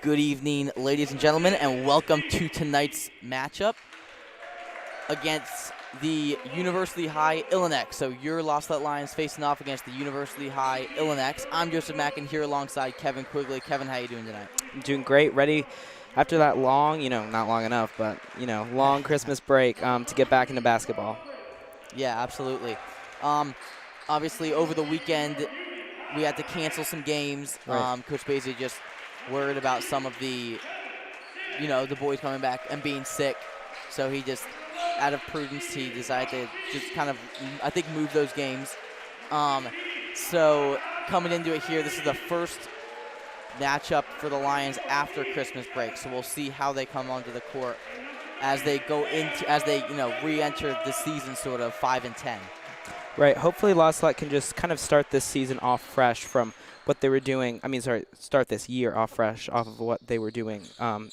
Good evening, ladies and gentlemen, and welcome to tonight's matchup against the University High Illineks. So your Lost Let Lions facing off against the University High Illineks. I'm Joseph Mackin here alongside Kevin Quigley. Kevin, how you doing tonight? I'm doing great. Ready after that long, not long enough, but, long Christmas break to get back into basketball. Yeah, absolutely. Obviously, over the weekend, we had to cancel some games. Right. Coach Basie just worried about some of the boys coming back and being sick. So he just, out of prudence, he decided to just kind of, I think, move those games. So coming into it here, this is the first matchup for the Lions after Christmas break. So we'll see how they come onto the court as they re-enter the season sort of 5-10. Right. Hopefully Lost Let can just kind of start this season off fresh from what they were doing. Start this year off fresh off of what they were doing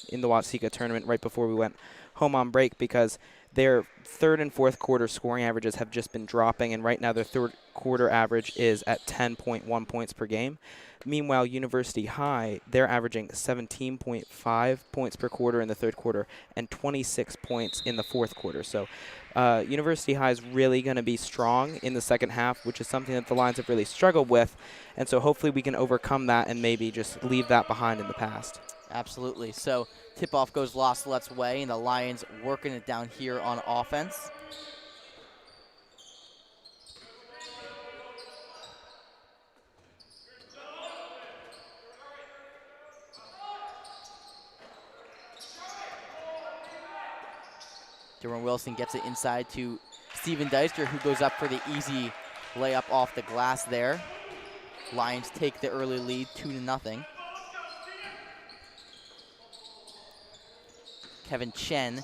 in the Watsika tournament right before we went home on break, because their third and fourth quarter scoring averages have just been dropping, and right now their third quarter average is at 10.1 points per game. Meanwhile, University High, they're averaging 17.5 points per quarter in the third quarter and 26 points in the fourth quarter. So University High is really going to be strong in the second half, which is something that the Lions have really struggled with. And so hopefully we can overcome that and maybe just leave that behind in the past. Absolutely. So tip-off goes Lost Let's way, and the Lions working it down here on offense. Jerome Wilson gets it inside to Steven Deister, who goes up for the easy layup off the glass there. Lions take the early lead 2-0. Kevin Chen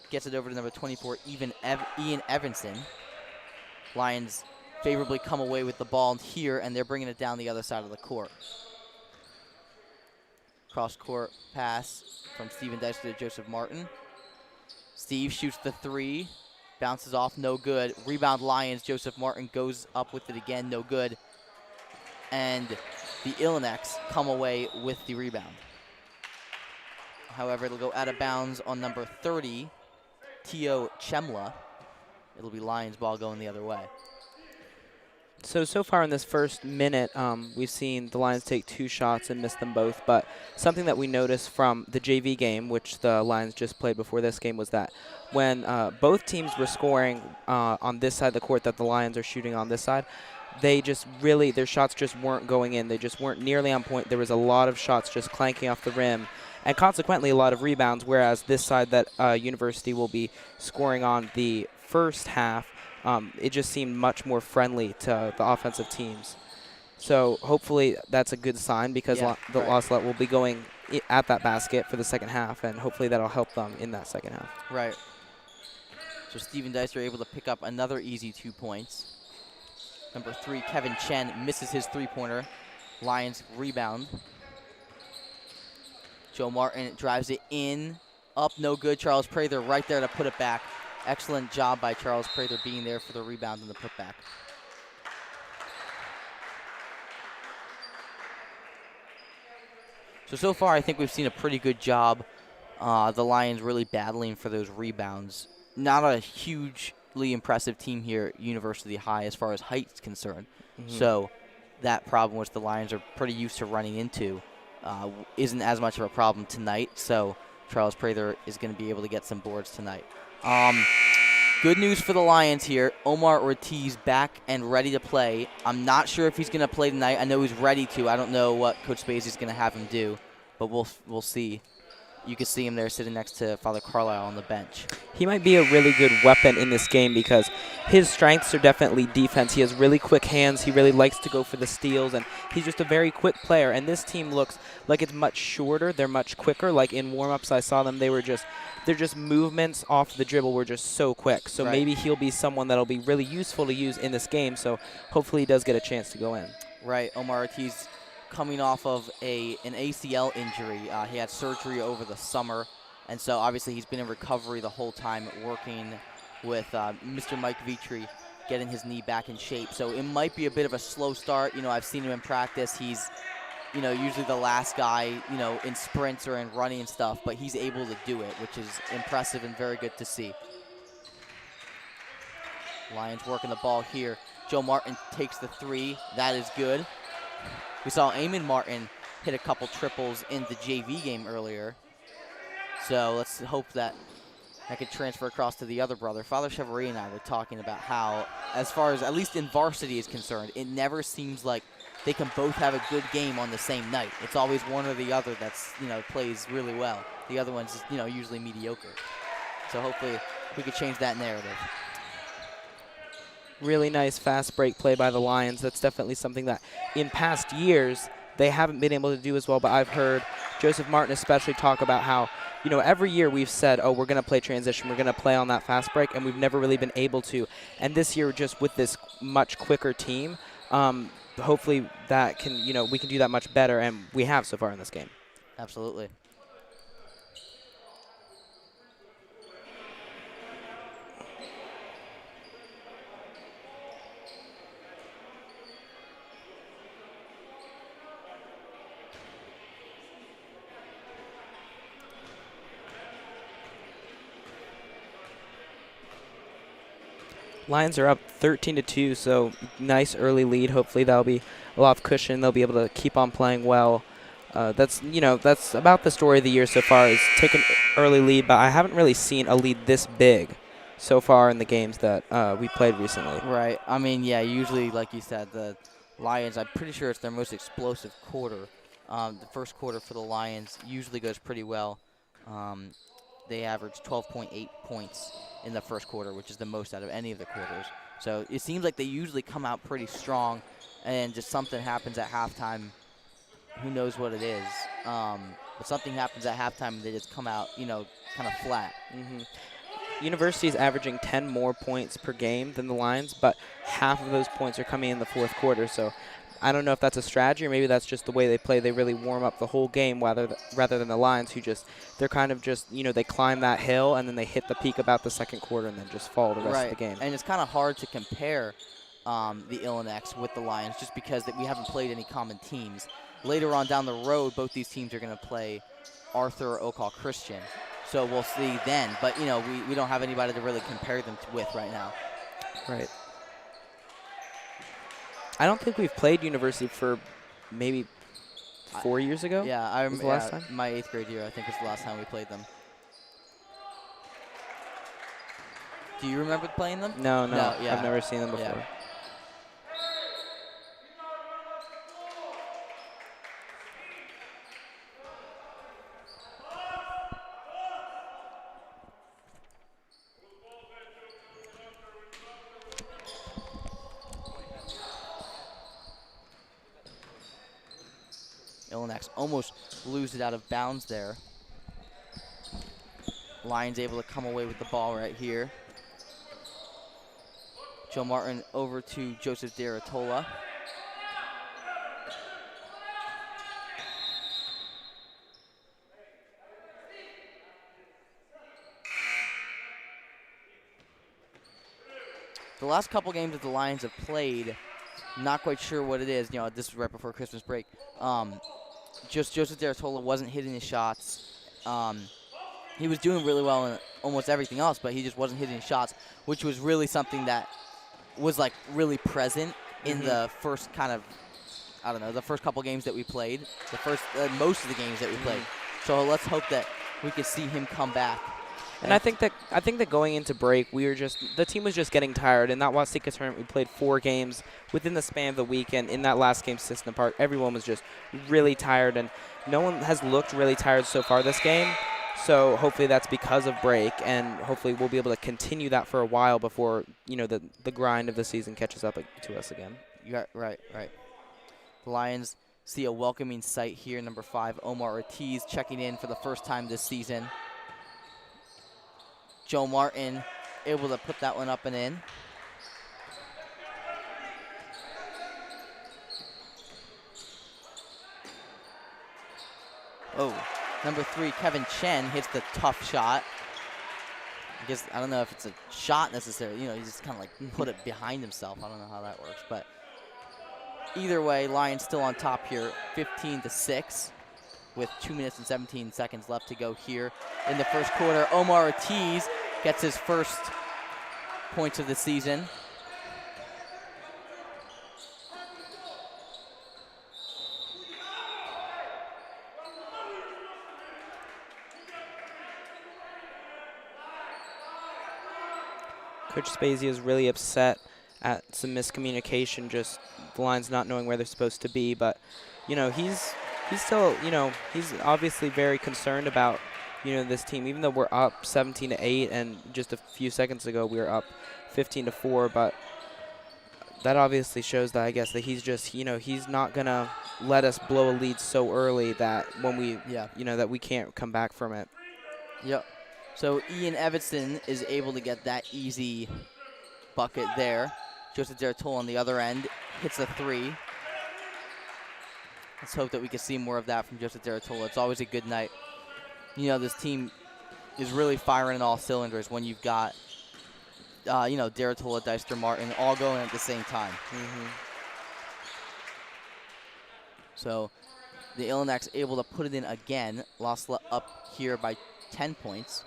gets it over to number 24, Ian Evanson. Lions favorably come away with the ball here, and they're bringing it down the other side of the court. Cross-court pass from Steven Deister to Joseph Martin. Steve shoots the three, bounces off, no good. Rebound Lions, Joseph Martin goes up with it again, no good. And the Illineks come away with the rebound. However, it'll go out of bounds on number 30, Tio Chemla. It'll be Lions ball going the other way. So far in this first minute, we've seen the Lions take 2 shots and miss them both. But something that we noticed from the JV game, which the Lions just played before this game, was that when both teams were scoring on this side of the court that the Lions are shooting on this side, their shots just weren't going in. They just weren't nearly on point. There was a lot of shots just clanking off the rim, and consequently a lot of rebounds, whereas this side that University will be scoring on the first half, it just seemed much more friendly to the offensive teams. So hopefully that's a good sign, because the Lost Let will be going at that basket for the second half, and hopefully that'll help them in that second half. Right. So Steven Deister able to pick up another easy 2 points. Number 3, Kevin Chen, misses his three-pointer. Lions rebound. Joe Martin drives it in. Up, no good. Charles Prather right there to put it back. Excellent job by Charles Prather being there for the rebound and the putback. So far, I think we've seen a pretty good job. The Lions really battling for those rebounds. Not a hugely impressive team here at University High as far as height is concerned. So that problem, which the Lions are pretty used to running into, isn't as much of a problem tonight. So Charles Prather is going to be able to get some boards tonight. Good news for the Lions here. Omar Ortiz back and ready to play. I'm not sure if he's going to play tonight. I know he's ready to. I don't know what Coach Spacey's going to have him do, but we'll see. You can see him there sitting next to Father Carlisle on the bench. He might be a really good weapon in this game, because his strengths are definitely defense. He has really quick hands. He really likes to go for the steals, and he's just a very quick player. And this team looks like it's much shorter. They're much quicker. Like in warm-ups, I saw them. Their movements off the dribble were just so quick. So maybe he'll be someone that'll be really useful to use in this game. So hopefully he does get a chance to go in. Right, Omar Ortiz coming off of an ACL injury. He had surgery over the summer, and so obviously he's been in recovery the whole time, working with Mr. Mike Vitri, getting his knee back in shape. So it might be a bit of a slow start. I've seen him in practice. He's usually the last guy, in sprints or in running and stuff, but he's able to do it, which is impressive and very good to see. Lions working the ball here. Joe Martin takes the three. That is good. We saw Eamon Martin hit a couple triples in the JV game earlier. So let's hope that could transfer across to the other brother. Father Chevrolet and I were talking about how, as far as at least in varsity is concerned, it never seems like they can both have a good game on the same night. It's always one or the other that's, plays really well. The other one's, usually mediocre. So hopefully we could change that narrative. Really nice fast break play by the Lions. That's definitely something that in past years they haven't been able to do as well, but I've heard Joseph Martin especially talk about how, every year we've said, oh, we're going to play transition, we're going to play on that fast break, and we've never really been able to. And this year, just with this much quicker team, hopefully that can, we can do that much better, and we have so far in this game. Absolutely. Lions are up 13-2, so nice early lead. Hopefully that'll be a lot of cushion. They'll be able to keep on playing well. That's about the story of the year so far, is take an early lead, but I haven't really seen a lead this big so far in the games that we played recently. Right. I mean, yeah, usually, like you said, the Lions, I'm pretty sure it's their most explosive quarter. The first quarter for the Lions usually goes pretty well. They average 12.8 points in the first quarter, which is the most out of any of the quarters. So it seems like they usually come out pretty strong, and just something happens at halftime. Who knows what it is? But something happens at halftime, and they just come out, kind of flat. University is averaging 10 more points per game than the Lions, but half of those points are coming in the fourth quarter. So I don't know if that's a strategy or maybe that's just the way they play. They really warm up the whole game rather than the Lions, who they're kind of just, they climb that hill and then they hit the peak about the second quarter and then just fall the rest of the game. And it's kind of hard to compare the Illineks with the Lions just because we haven't played any common teams. Later on down the road, both these teams are going to play Arthur or Oakall Christian. So we'll see then. But, we don't have anybody to really compare them with right now. Right. I don't think we've played University for maybe 4 years ago. Yeah, I remember last time. My 8th grade year, I think, was the last time we played them. Do you remember playing them? No, yeah. I've never seen them before. Yeah. Illineks almost lose it out of bounds there. Lions able to come away with the ball right here. Joe Martin over to Joseph Deratola. The last couple games that the Lions have played, not quite sure what it is. This is right before Christmas break. Just Joseph Deratola wasn't hitting his shots. He was doing really well in almost everything else, but he just wasn't hitting his shots, which was really something that was really present in the first the first couple games that we played, most of the games that we played. So let's hope that we can see him come back. And I think that going into break, the team was just getting tired. In that Waseca tournament, we played 4 games within the span of the week, and in that last game, Cissna Park, everyone was just really tired, and no one has looked really tired so far this game. So hopefully that's because of break, and hopefully we'll be able to continue that for a while before the grind of the season catches up to us again. Yeah, right. The Lions see a welcoming sight here. Number 5, Omar Ortiz, checking in for the first time this season. Joe Martin able to put that one up and in. Oh, number 3, Kevin Chen hits the tough shot. I don't know if it's a shot necessarily. He just kind of put it behind himself. I don't know how that works, but either way, Lions still on top here, 15-6, with 2 minutes and 17 seconds left to go here in the first quarter. Omar Ortiz gets his first points of the season. Coach Spazia is really upset at some miscommunication, just the Lions not knowing where they're supposed to be. But, he's still, he's obviously very concerned about, this team. Even though we're up 17-8, and just a few seconds ago we were up 15-4. But that obviously shows that, I guess, that he's just, he's not going to let us blow a lead so early that when we, that we can't come back from it. Yep. So Ian Evanson is able to get that easy bucket there. Joseph Deratol on the other end hits a three. Let's hope that we can see more of that from Joseph Deratol. It's always a good night. This team is really firing in all cylinders when you've got, Deratola, Deister, Martin all going at the same time. So the Illineks able to put it in again. Lost up here by 10 points.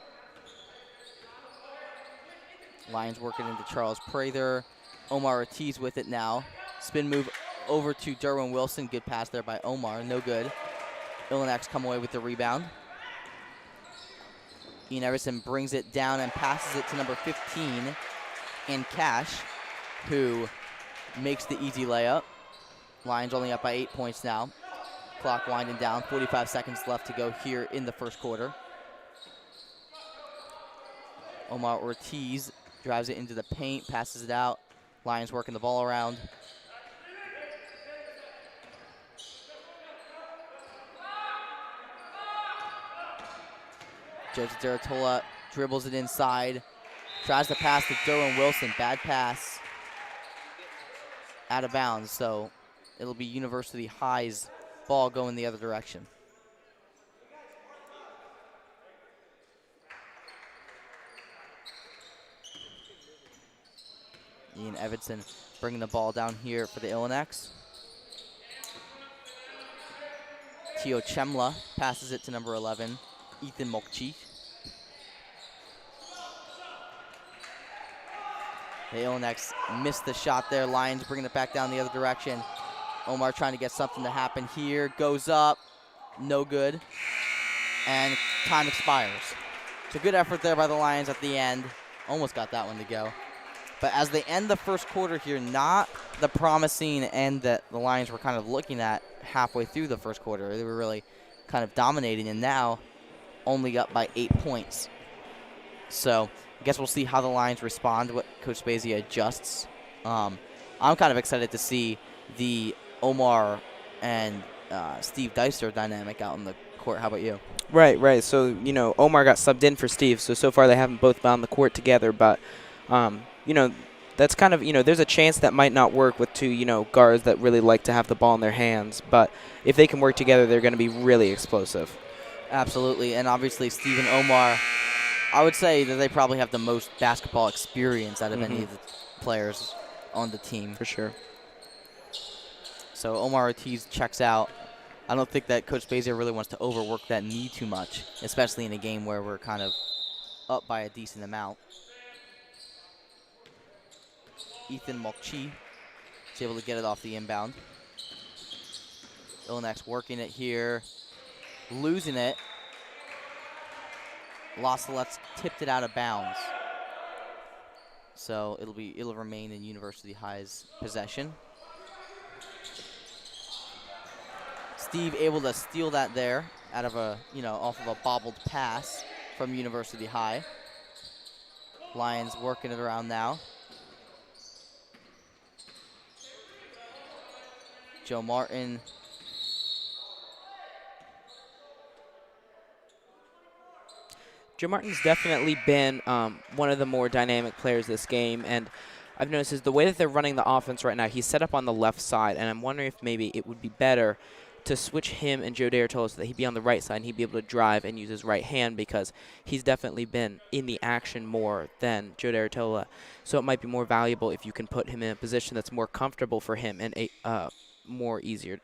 Lions working into Charles Prather. Omar Ortiz with it now. Spin move over to Derwin Wilson. Good pass there by Omar. No good. Illineks come away with the rebound. Ian Everson brings it down and passes it to number 15 in Cash, who makes the easy layup. Lions only up by 8 points now. Clock winding down. 45 seconds left to go here in the first quarter. Omar Ortiz drives it into the paint, passes it out. Lions working the ball around. Joseph Deratola dribbles it inside. Tries to pass to Derwin Wilson. Bad pass. Out of bounds, so it'll be University High's ball going the other direction. Ian Evanson bringing the ball down here for the Illineks. Tio Chemla passes it to number 11, Ethan Mokchi. The Illineks missed the shot there. Lions bringing it back down the other direction. Omar trying to get something to happen here. Goes up. No good. And time expires. It's a good effort there by the Lions at the end. Almost got that one to go. But as they end the first quarter here, not the promising end that the Lions were kind of looking at halfway through the first quarter. They were really kind of dominating, and now only up by 8 points. So I guess we'll see how the Lions respond, what Coach Spazia adjusts. I'm kind of excited to see the Omar and Steve Deister dynamic out in the court. How about you? Right. So, Omar got subbed in for Steve, so far they haven't both been on the court together, but that's kind of, there's a chance that might not work with two, guards that really like to have the ball in their hands. But if they can work together, they're going to be really explosive. Absolutely. And obviously, Steve and Omar, I would say that they probably have the most basketball experience out of any of the players on the team. For sure. So Omar Ortiz checks out. I don't think that Coach Spazia really wants to overwork that knee too much, especially in a game where we're kind of up by a decent amount. Ethan Mokchi is able to get it off the inbound. Illineks working it here, losing it. Salette tipped it out of bounds. So it'll remain in University High's possession. Steve able to steal that there out of off of a bobbled pass from University High. Lions working it around now. Joe Martin. Joe Martin's definitely been one of the more dynamic players this game, and I've noticed is the way that they're running the offense right now, he's set up on the left side, and I'm wondering if maybe it would be better to switch him and Joe Deratola so that he'd be on the right side and he'd be able to drive and use his right hand, because he's definitely been in the action more than Joe Deratola. So it might be more valuable if you can put him in a position that's more comfortable for him and easier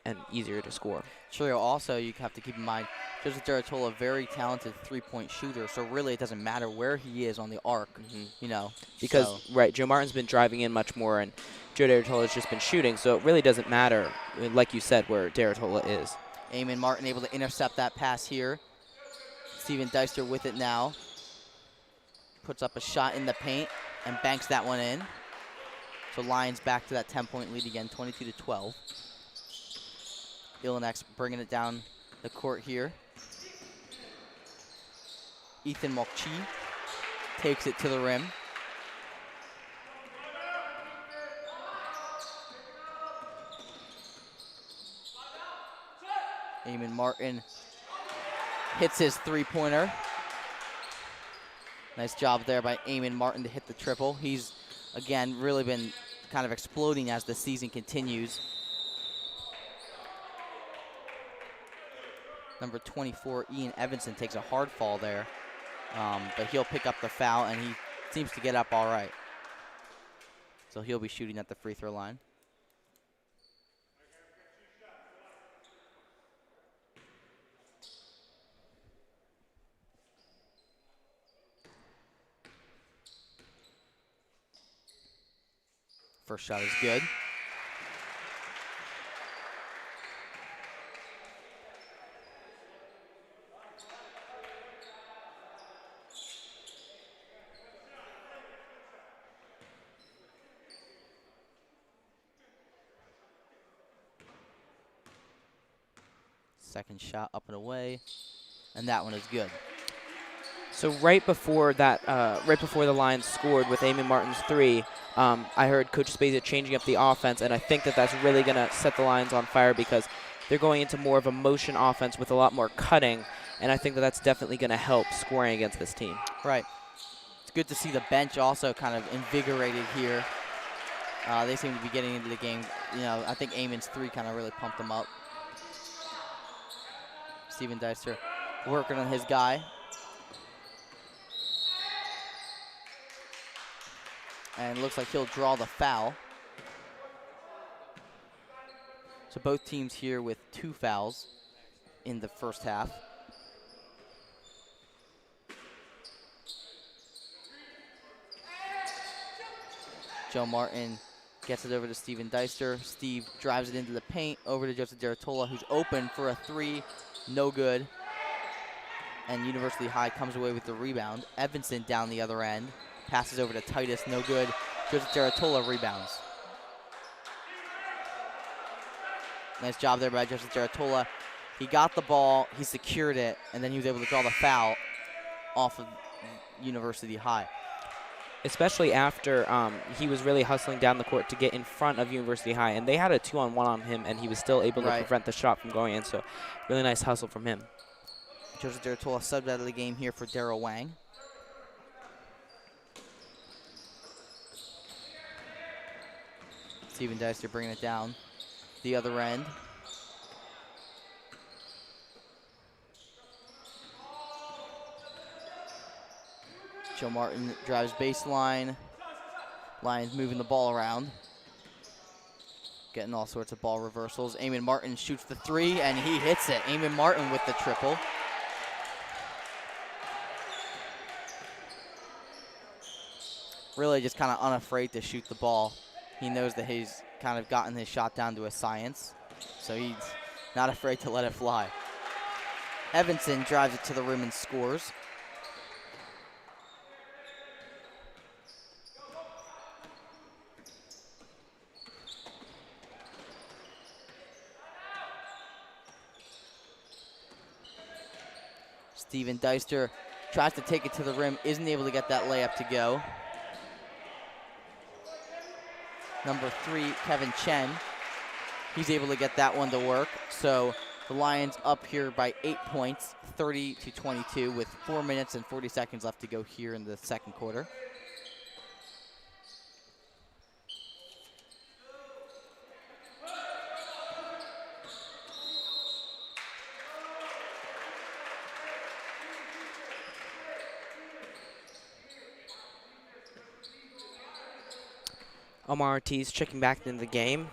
to score. True. Also, you have to keep in mind, Joseph Deratola, a very talented three-point shooter, so really it doesn't matter where he is on the arc, you know. Because, so. right, Joe Martin's been driving in much more, and Joe Deratola has just been shooting, so it really doesn't matter, like you said, where Deratola is. Eamon Martin able to intercept that pass here. Steven Deister with it now. Puts up a shot in the paint and banks that one in. So Lions back to that 10-point lead again, 22-12. Illineks bringing it down the court here. Ethan Mokchi takes it to the rim. Eamon Martin hits his three-pointer. Nice job there by Eamon Martin to hit the triple. He's, again, really been kind of exploding as the season continues. Number 24, Ian Evanson, takes a hard fall there. But he'll pick up the foul, and he seems to get up all right. So he'll be shooting at the free throw line. First shot is good. Second shot up and away, and that one is good. So right before that, right before the Lions scored with Eamon Martin's three, I heard Coach Spezia changing up the offense, and I think that that's really going to set the Lions on fire because they're going into more of a motion offense with a lot more cutting, and I think that that's definitely going to help scoring against this team. Right. It's good to see the bench also kind of invigorated here. They seem to be getting into the game. You know, I think Eamon's three kind of really pumped them up. Steven Deister working on his guy. And it looks like he'll draw the foul. So both teams here with 2 fouls in the first half. Joe Martin gets it over to Steven Deister. Steve drives it into the paint, over to Joseph Deratola, who's open for a three. No good. And University High comes away with the rebound. Evanson down the other end. Passes over to Titus, no good. Joseph Deratola rebounds. Nice job there by Joseph Deratola. He got the ball, he secured it, and then he was able to draw the foul off of University High. Especially after he was really hustling down the court to get in front of University High, and they had a 2-on-1 on him, and he was still able to prevent the shot from going in, so really nice hustle from him. Joseph Deratola subbed out of the game here for Darryl Wang. Steven Deister bringing it down the other end. Joe Martin drives baseline. Lions moving the ball around. Getting all sorts of ball reversals. Eamon Martin shoots the three, and he hits it. Eamon Martin with the triple. Really just kind of unafraid to shoot the ball. He knows that he's kind of gotten his shot down to a science, so he's not afraid to let it fly. Evanson drives it to the rim and scores. Steven Deister tries to take it to the rim, isn't able to get that layup to go. Number 3, Kevin Chen, he's able to get that one to work. So the Lions up here by 8 points, 30-22, with 4 minutes and 40 seconds left to go here in the second quarter. Omar Ortiz checking back into the game.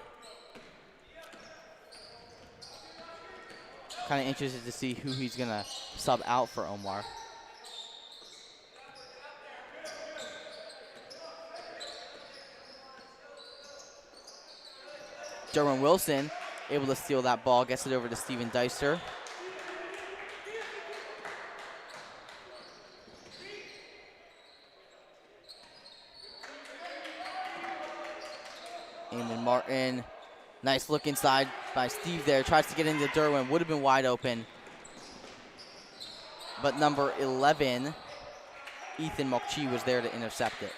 Kind of interested to see who he's going to sub out for Omar. Derwin Wilson able to steal that ball, gets it over to Steven Deister. Eamon Martin, nice look inside by Steve there. Tries to get into Derwin, would have been wide open. But number 11, Ethan Mokchi, was there to intercept it.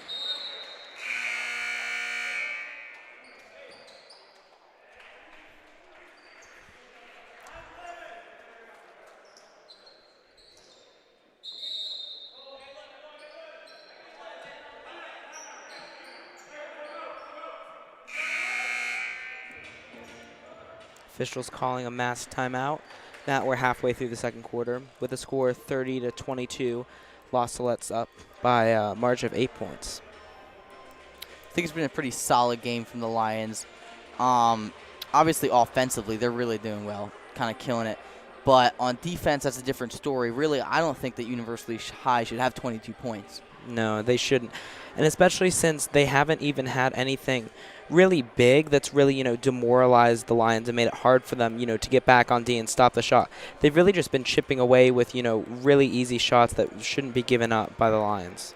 Officials calling a mass timeout. Now we're halfway through the second quarter with a score 30-22. Los Salette's up by a margin of 8 points. I think it's been a pretty solid game from the Lions. Obviously, offensively, they're really doing well, kind of killing it. But on defense, that's a different story. Really, I don't think that University High should have 22 points. No, they shouldn't. And especially since they haven't even had anything really big that's really, demoralized the Lions and made it hard for them, to get back on D and stop the shot. They've really just been chipping away with, really easy shots that shouldn't be given up by the Lions.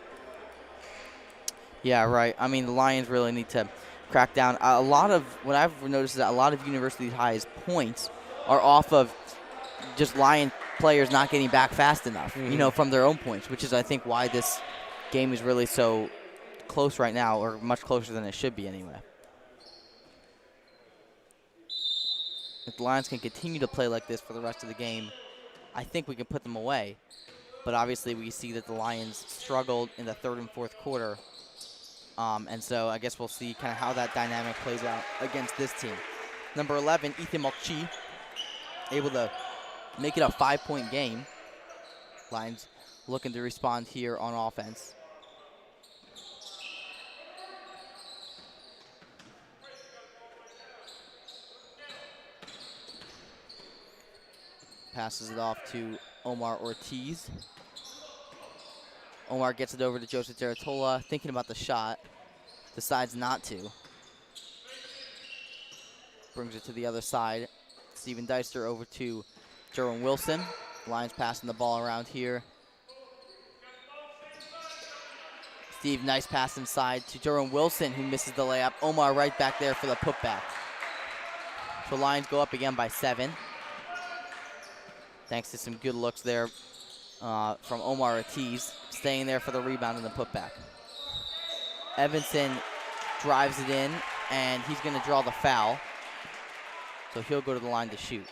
Yeah, right. I mean, the Lions really need to crack down. A lot of what I've noticed is that a lot of University High's points are off of just Lion players not getting back fast enough, from their own points, which is, I think, why this game is really so close right now, or much closer than it should be anyway. If the Lions can continue to play like this for the rest of the game, I think we can put them away. But obviously we see that the Lions struggled in the third and fourth quarter. And so I guess we'll see kind of how that dynamic plays out against this team. Number 11, Ethan Mokchi, able to make it a 5-point game. Lions looking to respond here on offense. Passes it off to Omar Ortiz. Omar gets it over to Joseph Deratola, thinking about the shot. Decides not to. Brings it to the other side. Steven Deister over to Derwin Wilson. Lions passing the ball around here. Steve, nice pass inside to Derwin Wilson, who misses the layup. Omar right back there for the putback. So Lions go up again by 7. Thanks to some good looks there from Omar Ortiz, staying there for the rebound and the putback. Evanson drives it in, and he's going to draw the foul. So he'll go to the line to shoot.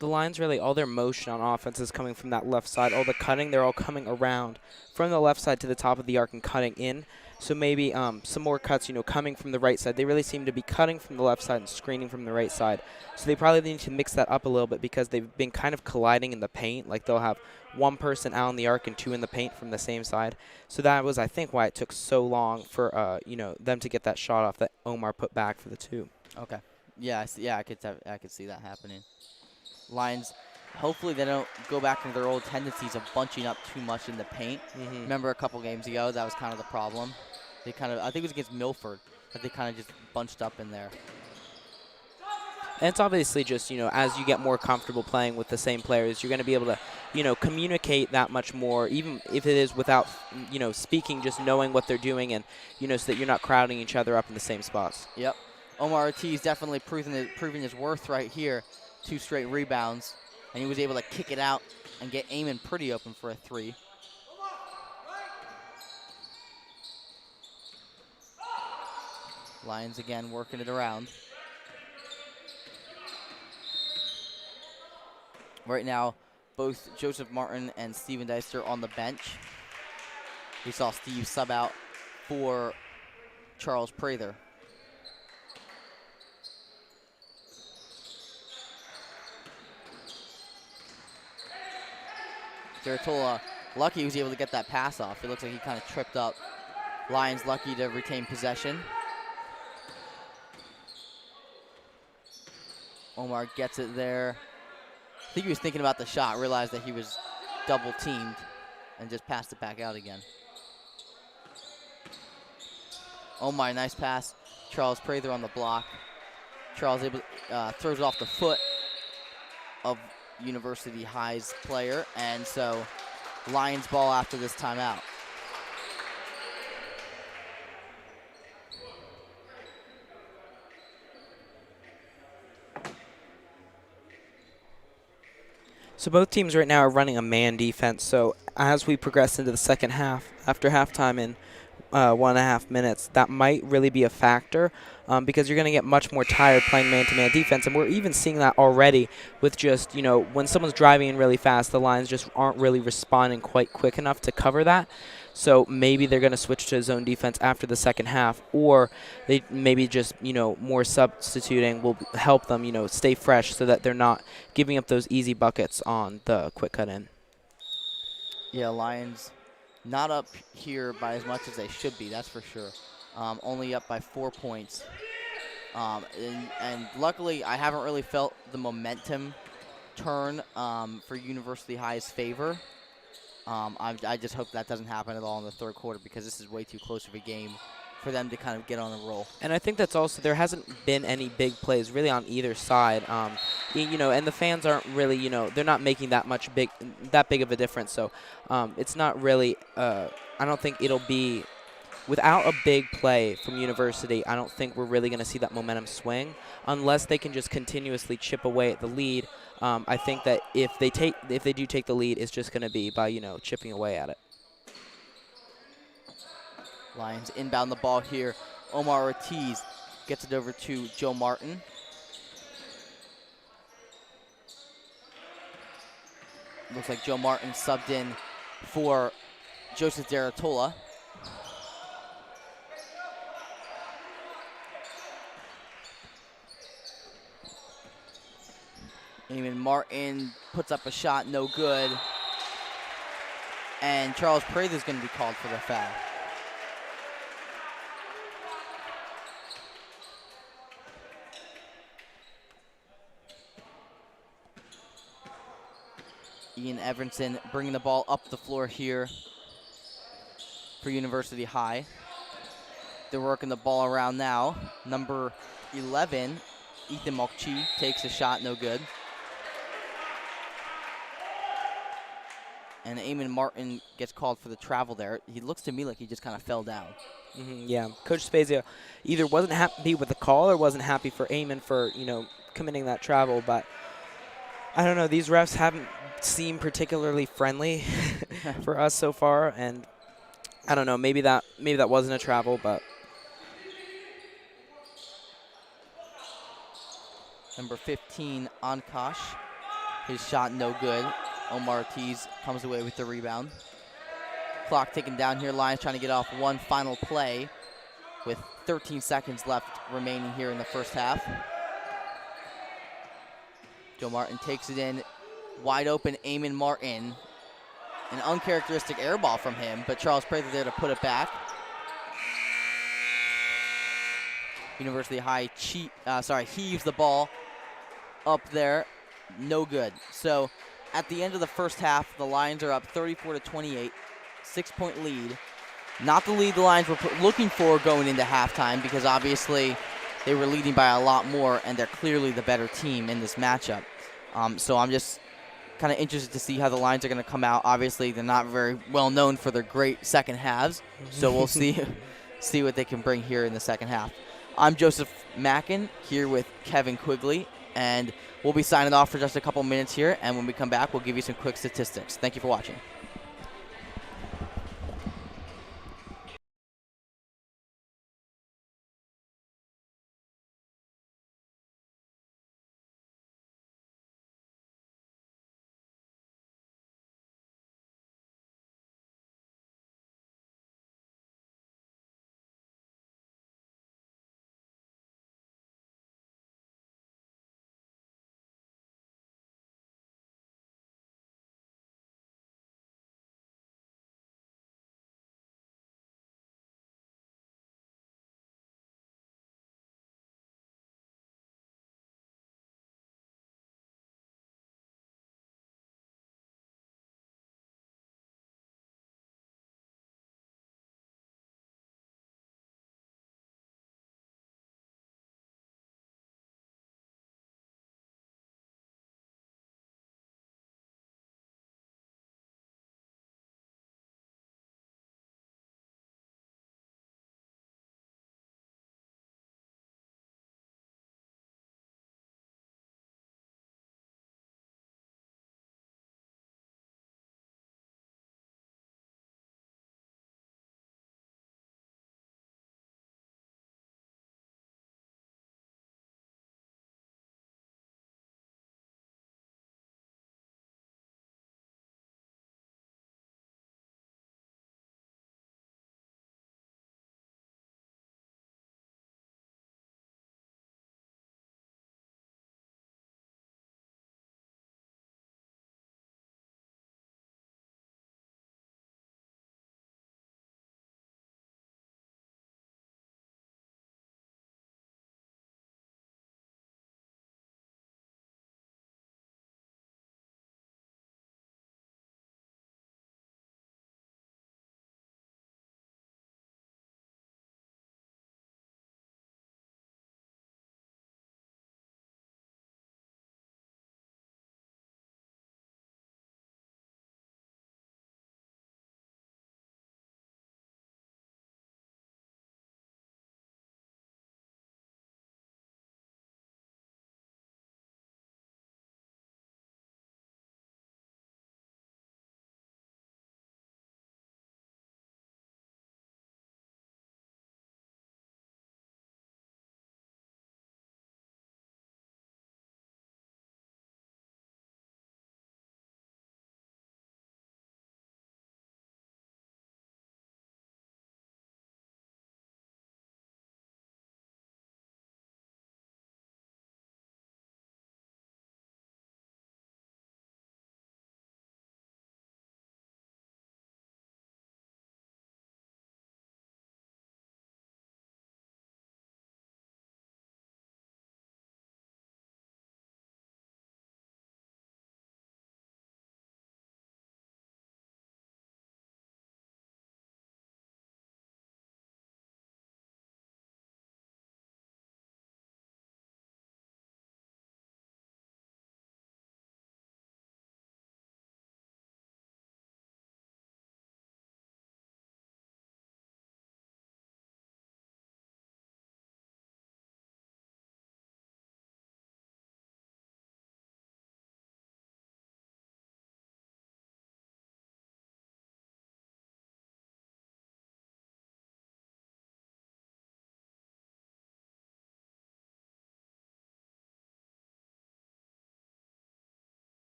The Lions really, all their motion on offense is coming from that left side. All the cutting, they're all coming around from the left side to the top of the arc and cutting in. So maybe some more cuts, coming from the right side. They really seem to be cutting from the left side and screening from the right side. So they probably need to mix that up a little bit because they've been kind of colliding in the paint. Like they'll have one person out in the arc and 2 in the paint from the same side. So that was, I think, why it took so long for them to get that shot off that Omar put back for the 2. Okay. Yeah, I could see that happening. Lions, hopefully they don't go back into their old tendencies of bunching up too much in the paint. Remember a couple games ago, that was kind of the problem. They kind of, I think it was against Milford, that they kind of just bunched up in there. And it's obviously just, as you get more comfortable playing with the same players, you're going to be able to, communicate that much more, even if it is without, speaking, just knowing what they're doing and, so that you're not crowding each other up in the same spots. Yep. Omar Ortiz definitely proving his worth right here. 2 straight rebounds, and he was able to kick it out and get Eamon pretty open for a 3. Lions again working it around. Right now, both Joseph Martin and Steven Deister on the bench. We saw Steve sub out for Charles Prather. Deratola, lucky he was able to get that pass off. It looks like he kind of tripped up. Lions lucky to retain possession. Omar gets it there. I think he was thinking about the shot, realized that he was double teamed, and just passed it back out again. Omar, nice pass. Charles Prather on the block. Charles throws it off the foot of University High's player, and so Lions ball after this timeout. So both teams right now are running a man defense. So as we progress into the second half, after halftime in 1.5 minutes, that might really be a factor because you're going to get much more tired playing man-to-man defense. And we're even seeing that already with just, when someone's driving in really fast, the Lions just aren't really responding quite quick enough to cover that. So maybe they're going to switch to zone defense after the second half, or they maybe just, more substituting will help them, stay fresh so that they're not giving up those easy buckets on the quick cut in. Yeah, Lions not up here by as much as they should be, that's for sure. Only up by 4 points. And luckily, I haven't really felt the momentum turn for University High's favor. I just hope that doesn't happen at all in the third quarter because this is way too close of a game for them to kind of get on a roll. And I think that's also, there hasn't been any big plays really on either side. And the fans aren't really, they're not making that big of a difference. So it's not really, I don't think it'll be, without a big play from University, I don't think we're really going to see that momentum swing unless they can just continuously chip away at the lead. I think that if they do take the lead, it's just going to be by, chipping away at it. Lions inbound the ball here. Omar Ortiz gets it over to Joe Martin. Looks like Joe Martin subbed in for Joseph Deratola. Eamon Martin puts up a shot, no good. And Charles Prather is going to be called for the foul. Ian Everson bringing the ball up the floor here for University High. They're working the ball around now. Number 11, Ethan Mokchi, takes a shot, no good. And Eamon Martin gets called for the travel there. He looks to me like he just kind of fell down. Yeah, Coach Spezia either wasn't happy with the call or wasn't happy for Eamon for, committing that travel. But I don't know, these refs haven't seemed particularly friendly for us so far. And I don't know, maybe that wasn't a travel, but. Number 15, Ankash. His shot no good. Omar Ortiz comes away with the rebound. Clock ticking down here. Lions trying to get off one final play with 13 seconds left remaining here in the first half. Joe Martin takes it in. Wide open, Eamon Martin. An uncharacteristic air ball from him, but Charles Prather there to put it back. University High heaves the ball up there. No good. So at the end of the first half, the Lions are up 34-28, 6-point lead. Not the lead the Lions were looking for going into halftime because obviously they were leading by a lot more and they're clearly the better team in this matchup. So I'm just kind of interested to see how the Lions are going to come out. Obviously, they're not very well known for their great second halves, so we'll see what they can bring here in the second half. I'm Joseph Mackin here with Kevin Quigley, and we'll be signing off for just a couple minutes here, and when we come back, we'll give you some quick statistics. Thank you for watching.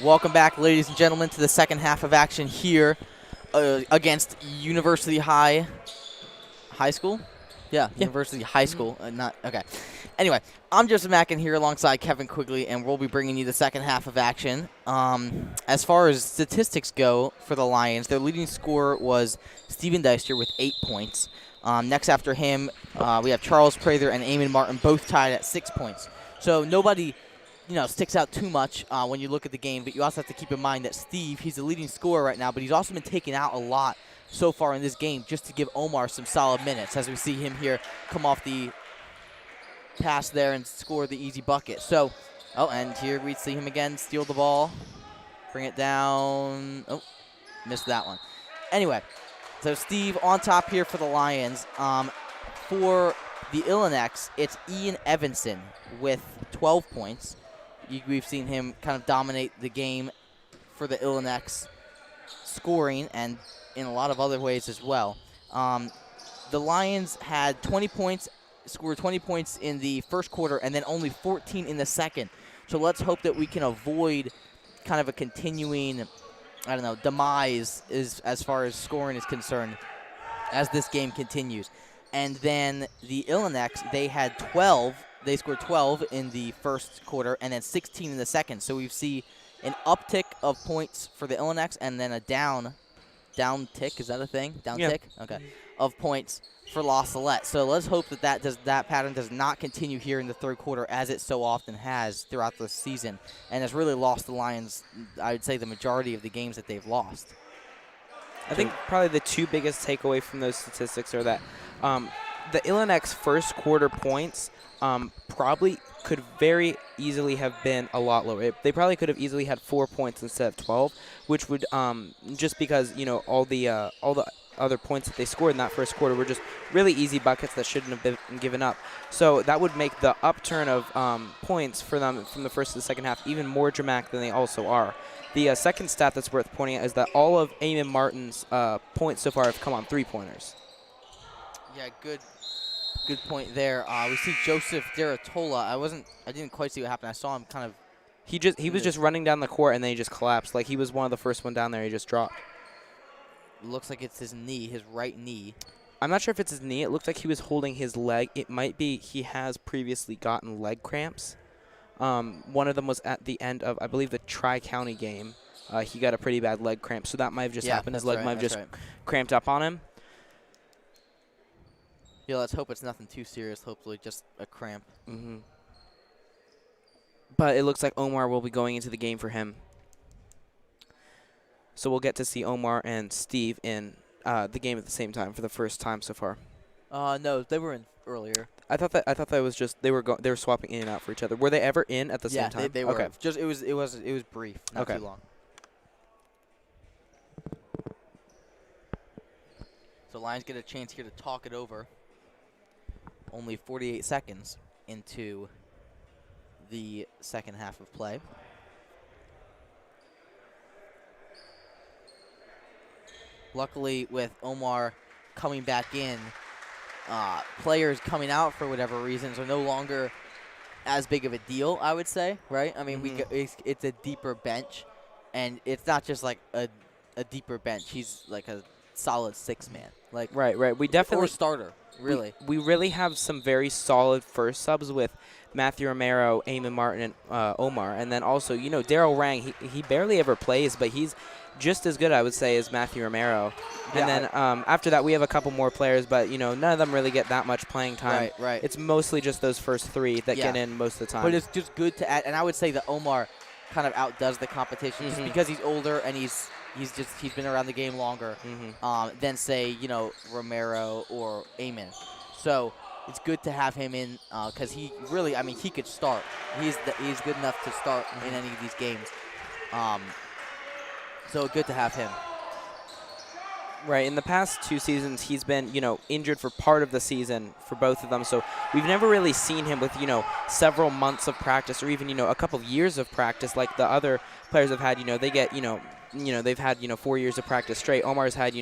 Welcome back, ladies and gentlemen, to the second half of action here against University High School. Yeah, University High School. Not okay. Anyway, I'm Joseph Mackin here alongside Kevin Quigley, and we'll be bringing you the second half of action. As far as statistics go for the Lions, their leading scorer was Steven Deister with 8 points. Next after him, we have Charles Prather and Eamon Martin, both tied at 6 points. So nobody sticks out too much when you look at the game, but you also have to keep in mind that Steve, he's the leading scorer right now, but he's also been taken out a lot so far in this game just to give Omar some solid minutes, as we see him here come off the pass there and score the easy bucket. So, and here we see him again steal the ball, bring it down. Oh, missed that one. Anyway, so Steve on top here for the Lions. For the Illineks, it's Ian Evanson with 12 points. We've seen him kind of dominate the game for the Illineks, scoring and in a lot of other ways as well. The Lions had 20 points, scored 20 points in the first quarter, and then only 14 in the second. So let's hope that we can avoid kind of a continuing, demise as far as scoring is concerned as this game continues. And then the Illineks, they had 12. They scored 12 in the first quarter and then 16 in the second. So we see an uptick of points for the Illineks and then a down tick. Is that a thing? Down tick? Okay. Of points for La Salette. So let's hope that pattern does not continue here in the third quarter, as it so often has throughout the season, and has really lost the Lions, I would say, the majority of the games that they've lost. I think probably the two biggest takeaway from those statistics are that the Illineks first quarter points probably could very easily have been a lot lower. They probably could have easily had 4 points instead of 12, which would just because all the other points that they scored in that first quarter were just really easy buckets that shouldn't have been given up. So that would make the upturn of points for them from the first to the second half even more dramatic than they also are. The second stat that's worth pointing out is that all of Eamon Martin's points so far have come on three-pointers. Yeah, good point there. We see Joseph Deratola. I didn't quite see what happened. I saw him kind of. He was just running down the court and then he just collapsed. Like he was one of the first one down there. He just dropped. Looks like it's his knee, his right knee. I'm not sure if it's his knee. It looked like he was holding his leg. It might be he has previously gotten leg cramps. One of them was at the end of, I believe, the Tri-County game. He got a pretty bad leg cramp, so that might have just happened. His leg might have just cramped up on him. Yeah, let's hope it's nothing too serious. Hopefully just a cramp. Mm-hmm. But it looks like Omar will be going into the game for him. So we'll get to see Omar and Steve in the game at the same time for the first time so far. No, they were in earlier. I thought that was just they were swapping in and out for each other. Were they ever in at the same time? Yeah, they were. Okay. Just it was brief, not too long. So Lions get a chance here to talk it over. Only 48 seconds into the second half of play. Luckily, with Omar coming back in, players coming out for whatever reasons are no longer as big of a deal, I would say, right? I mean, it's a deeper bench, and it's not just like a deeper bench. He's like a solid six-man. Like Right. We definitely or starter, really. We really have some very solid first subs with Matthew Romero, Eamon Martin, and Omar. And then also, Daryl Rang, he barely ever plays, but he's just as good, I would say, as Matthew Romero. And then after that, we have a couple more players, but, none of them really get that much playing time. Right. It's mostly just those first three that get in most of the time. But it's just good to add. And I would say that Omar kind of outdoes the competition just because he's older and he's been around the game longer than, say, Romero or Eamon. So it's good to have him in because he really, he could start. He's good enough to start in any of these games. So good to have him. Right. In the past 2 seasons, he's been, injured for part of the season for both of them. So we've never really seen him with, several months of practice or even, a couple of years of practice like the other players have had. They get, they've had, 4 years of practice straight. Omar's had,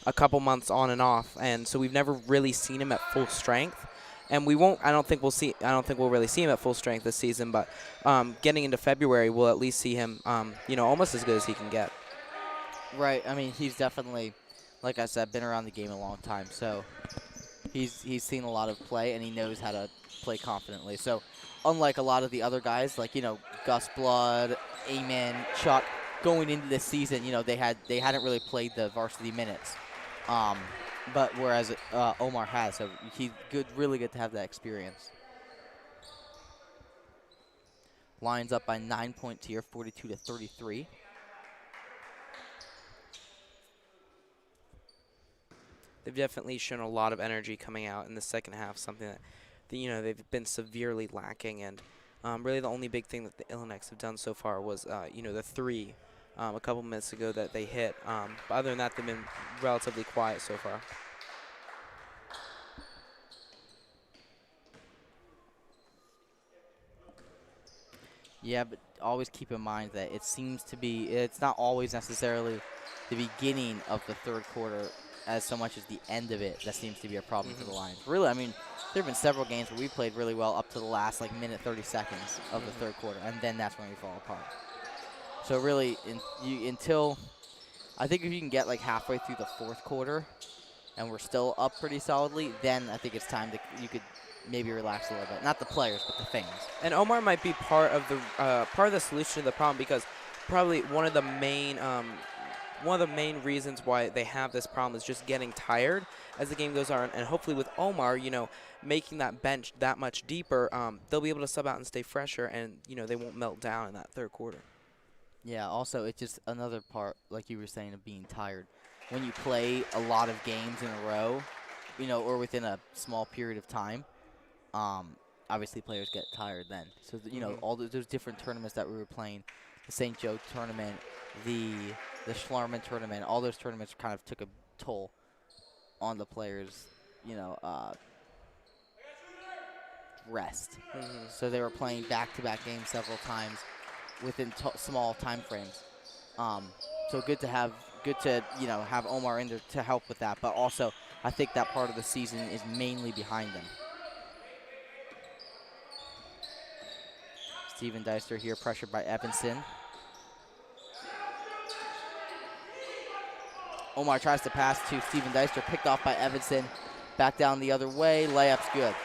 a couple months on and off. And so we've never really seen him at full strength. and we won't. I don't think we'll see. I don't think we'll really see him at full strength this season. But getting into February, we'll at least see him, almost as good as he can get. Right. I mean, he's definitely, like I said, been around the game a long time. So he's seen a lot of play, and he knows how to play confidently. So unlike a lot of the other guys, like, Gus Blood, Amen, Chuck, going into this season, they hadn't really played the varsity minutes. But whereas Omar has, so he's really good to have that experience. Lions up by 9 points here, 42-33. They've definitely shown a lot of energy coming out in the second half, something that they've been severely lacking. And really the only big thing that the Illineks have done so far was the three a couple minutes ago that they hit. But other than that, they've been relatively quiet so far. Yeah, but always keep in mind that it's not always necessarily the beginning of the third quarter as so much as the end of it that seems to be a problem for the Lions. Really, I mean, there have been several games where we played really well up to the last minute 30 seconds of the third quarter, and then that's when we fall apart. So really, I think if you can get halfway through the fourth quarter and we're still up pretty solidly, then I think it's time you could maybe relax a little bit. Not the players, but the fans. And Omar might be part of the solution to the problem, because probably one of the main reasons why they have this problem is just getting tired as the game goes on. And hopefully with Omar, making that bench that much deeper, they'll be able to sub out and stay fresher, and they won't melt down in that third quarter. Yeah, also it's just another part, like you were saying, of being tired. When you play a lot of games in a row, or within a small period of time, obviously players get tired then. So, all those different tournaments that we were playing, the St. Joe tournament, the Schlarman tournament, all those tournaments kind of took a toll on the players, rest. So they were playing back-to-back games several times within small time frames. So good to have Omar in there to help with that. But also, I think that part of the season is mainly behind them. Steven Deister here, pressured by Evanson. Omar tries to pass to Steven Deister, picked off by Evanson. Back down the other way, layup's good.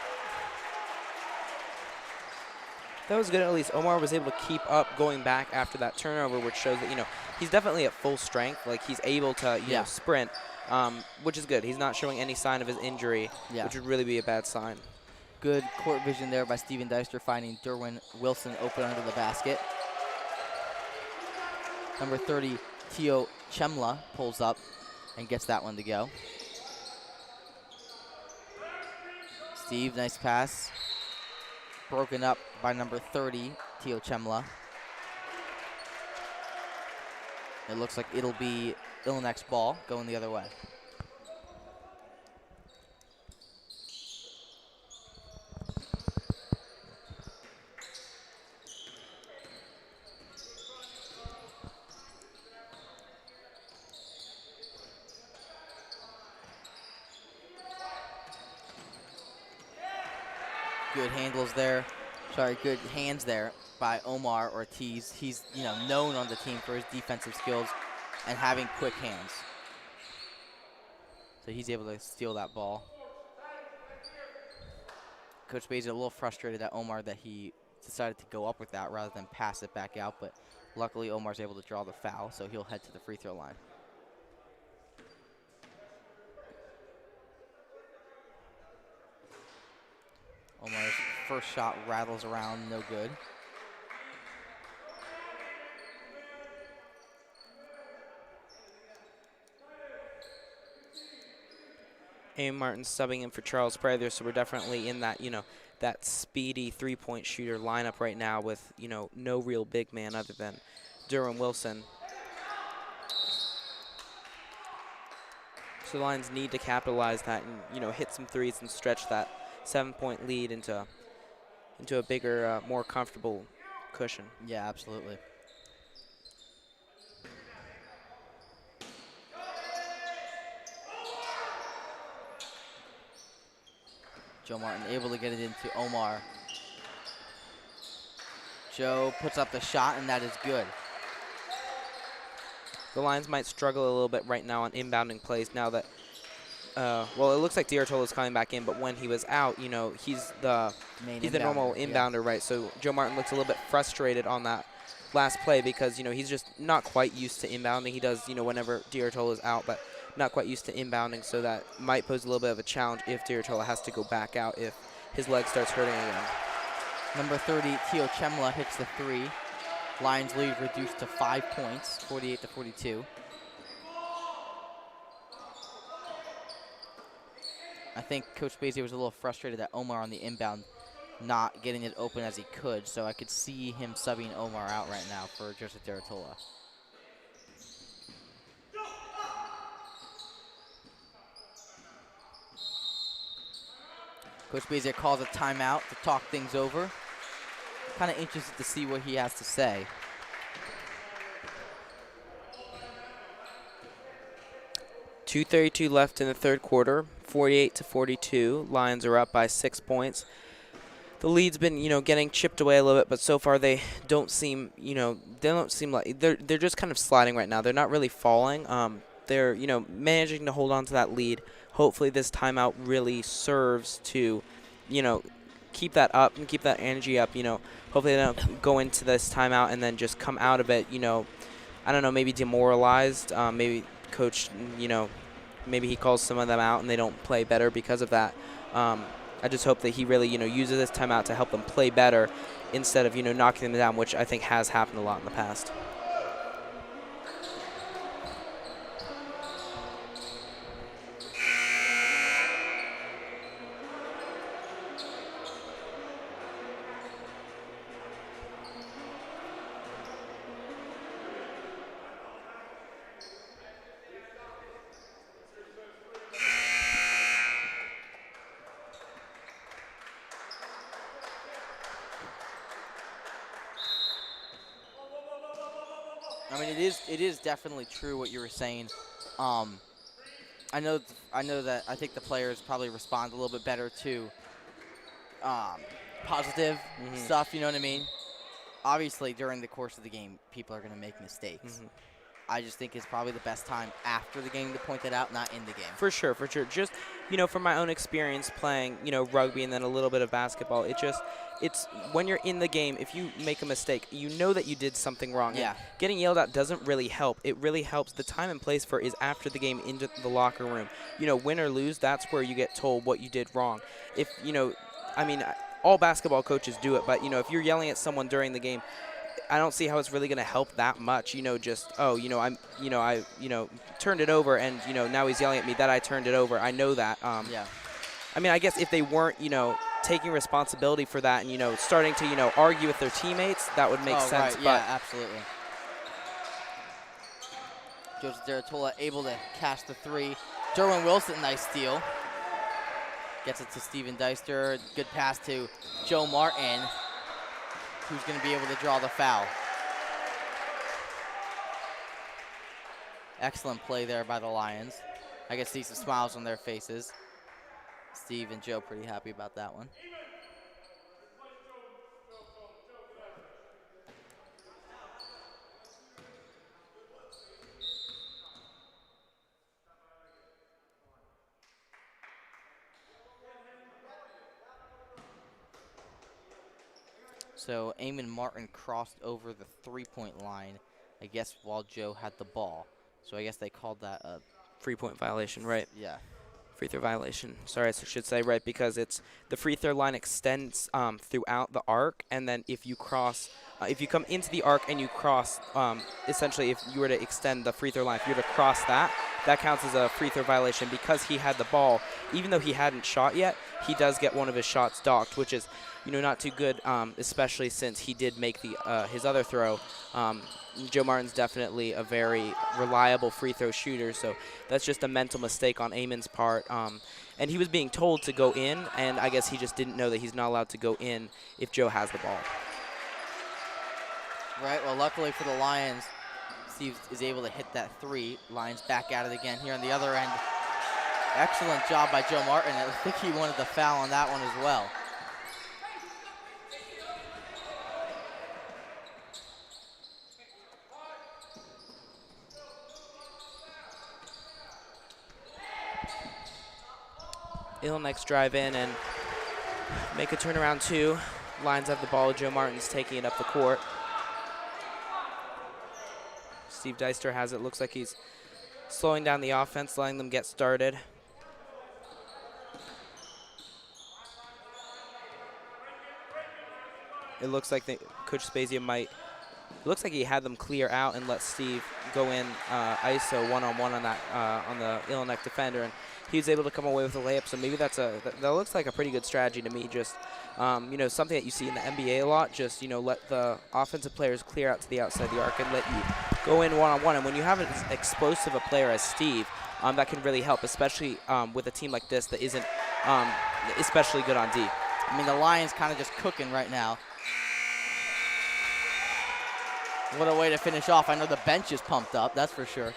That was good. At least Omar was able to keep up going back after that turnover, which shows that, he's definitely at full strength. He's able to, sprint, which is good. He's not showing any sign of his injury, which would really be a bad sign. Good court vision there by Steven Deister, finding Derwin Wilson open under the basket. Number 30, Tio Chemla, pulls up and gets that one to go. Steve, nice pass. Broken up by number 30, Tio Chemla. It looks like it'll be Illineks ball going the other way. Good good hands there by Omar Ortiz. He's, known on the team for his defensive skills and having quick hands. So he's able to steal that ball. Coach Bays is a little frustrated at Omar that he decided to go up with that rather than pass it back out, but luckily Omar's able to draw the foul, so he'll head to the free throw line. Omar's first shot rattles around, no good. A. Martin subbing in for Charles Prather, so we're definitely in that, that speedy three-point shooter lineup right now with, no real big man other than Derwin Wilson. So the Lions need to capitalize that and, hit some threes and stretch that 7-point lead into a bigger, more comfortable cushion. Yeah, absolutely. Joe Martin able to get it into Omar. Joe puts up the shot, and that is good. The Lions might struggle a little bit right now on inbounding plays now that, well, it looks like Diartolo's coming back in, but when he was out, you know, he's the normal inbounder, right? So Joe Martin looks a little bit frustrated on that last play because, you know, he's just not quite used to inbounding. He does, you know, whenever Diartolo is out, but not quite used to inbounding, so that might pose a little bit of a challenge if Diartolo has to go back out if his leg starts hurting again. Number 30, Tio Chemla hits the 3. Lions lead reduced to 5 points, 48-42. I think Coach Basie was a little frustrated that Omar on the inbound not getting it open as he could, so I could see him subbing Omar out right now for Joseph Diartola. Coach Basie calls a timeout to talk things over. Kind of interested to see what he has to say. .232 left in the third quarter, 48-42. Lions are up by 6 points. The lead's been, you know, getting chipped away a little bit, but so far they don't seem, you know, like they're just kind of sliding right now. They're not really falling. They're, you know, managing to hold on to that lead. Hopefully this timeout really serves to, you know, keep that up and keep that energy up. You know, hopefully they don't go into this timeout and then just come out of it, you know, I don't know, maybe demoralized. Maybe coach, you know, maybe he calls some of them out and they don't play better because of that. I just hope that he really, you know, uses this timeout to help them play better instead of, you know, knocking them down, which I think has happened a lot in the past. I mean, it is definitely true what you were saying. I know that I think the players probably respond a little bit better to positive stuff. You know what I mean? Obviously, during the course of the game, people are going to make mistakes. I just think it's probably the best time after the game to point that out, not in the game. For sure, for sure. Just, you know, from my own experience playing, you know, rugby and then a little bit of basketball, it's when you're in the game, if you make a mistake, you know that you did something wrong. Yeah. And getting yelled at doesn't really help. It really helps. The time and place for it is after the game into the locker room. You know, win or lose, that's where you get told what you did wrong. If, you know, I mean, all basketball coaches do it, but, you know, if you're yelling at someone during the game, I don't see how it's really going to help that much, you know, just, oh, you know, I turned it over and, you know, now he's yelling at me that I turned it over. I know that. Yeah. I mean, I guess if they weren't, you know, taking responsibility for that and, you know, starting to, you know, argue with their teammates, that would make sense. Right. Yeah, absolutely. Joseph Diartola able to catch the 3. Derwin Wilson, nice steal. Gets it to Steven Deister. Good pass to Joe Martin, who's going to be able to draw the foul. Excellent play there by the Lions. I can see some smiles on their faces. Steve and Joe pretty happy about that one. So Eamon Martin crossed over the 3-point line, I guess, while Joe had the ball. So I guess they called that a Free-point violation, right. Yeah. Free throw violation. Sorry, I should say, right, because it's the free throw line extends throughout the arc, and then if you cross, if you come into the arc and you cross, essentially if you were to extend the free throw line, if you were to cross that, that counts as a free throw violation because he had the ball. Even though he hadn't shot yet, he does get one of his shots docked, which is, you know, not too good, especially since he did make the his other throw. Joe Martin's definitely a very reliable free throw shooter, so that's just a mental mistake on Eamon's part. And he was being told to go in, and I guess he just didn't know that he's not allowed to go in if Joe has the ball. Right, well, luckily for the Lions, Steve is able to hit that 3. Lions back at it again here on the other end. Excellent job by Joe Martin. I think he wanted the foul on that one as well. Illineks drive in and make a turnaround 2. Lions have the ball. Joe Martin's taking it up the court. Steve Deister has it. Looks like he's slowing down the offense, letting them get started. It looks like Coach Spezia might. It looks like he had them clear out and let Steve go in ISO one-on-one on that on the Illinek defender, and he was able to come away with a layup. So maybe that looks like a pretty good strategy to me. Just something that you see in the NBA a lot. Just let the offensive players clear out to the outside the arc and let you go in one-on-one. And when you have as explosive a player as Steve, that can really help, especially with a team like this that isn't especially good on D. I mean, the Lions kind of just cooking right now. What a way to finish off. I know the bench is pumped up, that's for sure.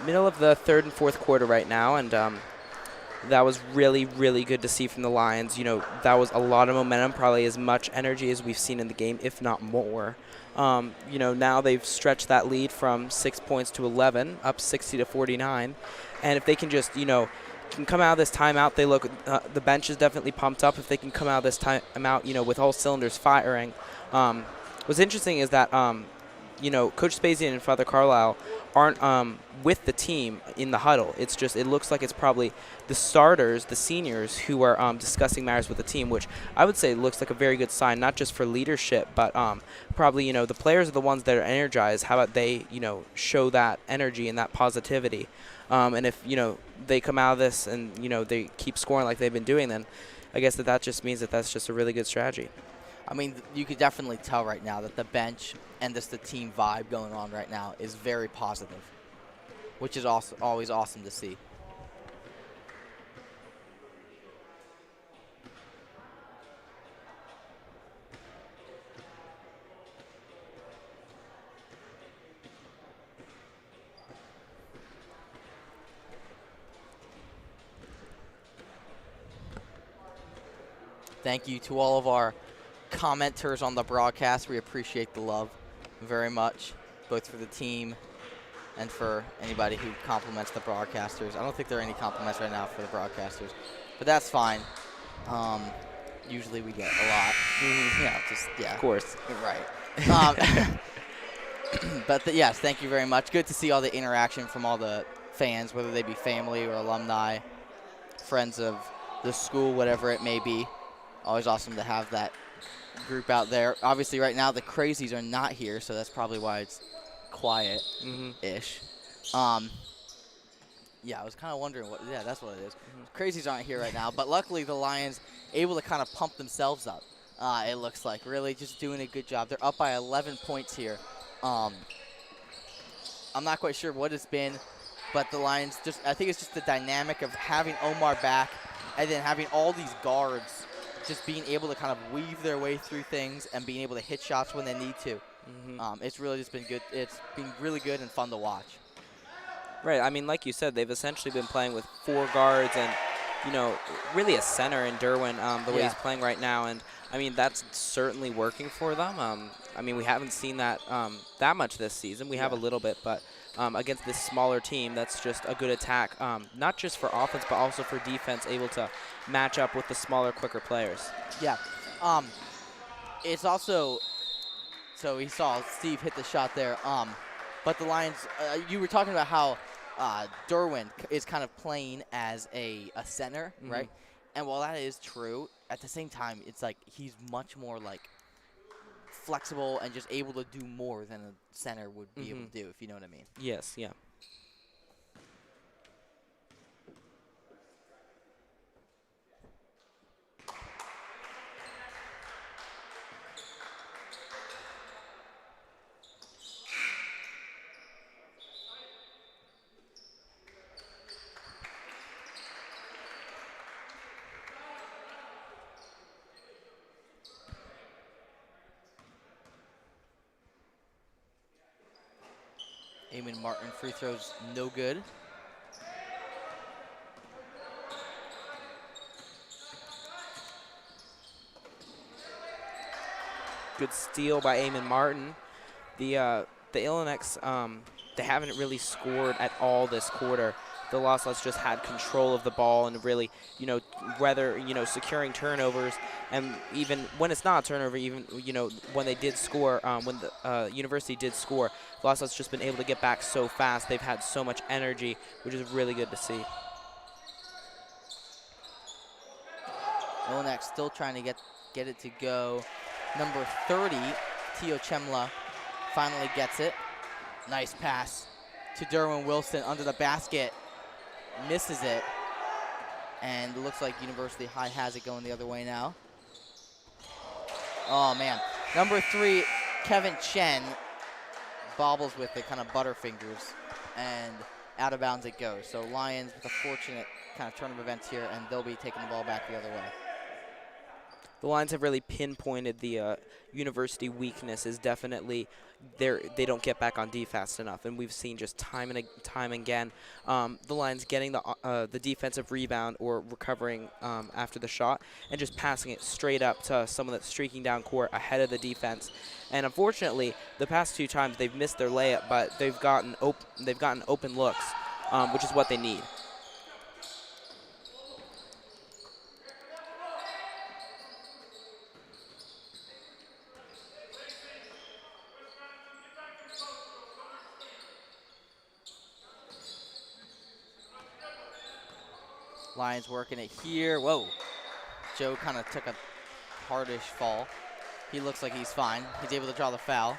Middle of the third and fourth quarter right now, and that was really, really good to see from the Lions. That was a lot of momentum, probably as much energy as we've seen in the game, if not more. Now they've stretched that lead from 6 points to 11, up 60-49. And if they can just, can come out of this timeout, they look, the bench is definitely pumped up. If they can come out of this timeout, with all cylinders firing. What's interesting is that, Coach Spezia and Father Carlisle aren't with the team in the huddle. It's just, it looks like it's probably the starters, the seniors, who are discussing matters with the team, which I would say looks like a very good sign, not just for leadership, but probably, the players are the ones that are energized. How about they, show that energy and that positivity? And if, they come out of this and, they keep scoring like they've been doing, then I guess that just means that that's just a really good strategy. I mean, you could definitely tell right now that the bench and just the team vibe going on right now is very positive, which is also always awesome to see. Thank you to all of our commenters on the broadcast. We appreciate the love very much, both for the team and for anybody who compliments the broadcasters. I don't think there are any compliments right now for the broadcasters, but that's fine. Usually we get a lot. Yeah. Of course. Right. But yes, thank you very much. Good to see all the interaction from all the fans, whether they be family or alumni, friends of the school, whatever it may be. Always awesome to have that group out there. Obviously, right now the Crazies are not here, so that's probably why it's quiet-ish. Yeah, I was kind of wondering what. Yeah, that's what it is. Crazies aren't here right now, but luckily the Lions able to kind of pump themselves up. It looks like really just doing a good job. They're up by 11 points here. I'm not quite sure what it's been, but the Lions I think it's just the dynamic of having Omar back and then having all these guards just being able to kind of weave their way through things and being able to hit shots when they need to. It's really just been good. It's been really good and fun to watch. Right. I mean, like you said, they've essentially been playing with 4 guards and, really a center in Derwin the way he's playing right now. And, I mean, that's certainly working for them. I mean, we haven't seen that that much this season. We have a little bit, but against this smaller team, that's just a good attack, not just for offense, but also for defense, able to match up with the smaller, quicker players. Yeah. It's also, so we saw Steve hit the shot there, but the Lions, you were talking about how Derwin is kind of playing as a center, right? And while that is true, at the same time, it's like he's much more like flexible and just able to do more than a center would be able to do, if you know what I mean. Yes, yeah. Eamon Martin free throws no good. Good steal by Eamon Martin. The Illineks, they haven't really scored at all this quarter. The Losslets just had control of the ball and really, whether, securing turnovers. And even when it's not a turnover, even, when they did score, when the University did score, Losslets just been able to get back so fast. They've had so much energy, which is really good to see. Illineks still trying to get it to go. Number 30, Tio Chemla, finally gets it. Nice pass to Derwin Wilson under the basket. Misses it. And it looks like University High has it going the other way now. Oh, man. Number 3, Kevin Chen, bobbles with it, kind of butterfingers. And out of bounds it goes. So Lions with a fortunate kind of turn of events here, and they'll be taking the ball back the other way. The Lions have really pinpointed the University weakness is definitely they don't get back on D fast enough, and we've seen just time and time again the Lions getting the defensive rebound or recovering after the shot and just passing it straight up to someone that's streaking down court ahead of the defense. And unfortunately, the past 2 times they've missed their layup, but they've gotten open looks, which is what they need. Lions working it here. Whoa. Joe kind of took a hardish fall. He looks like he's fine. He's able to draw the foul.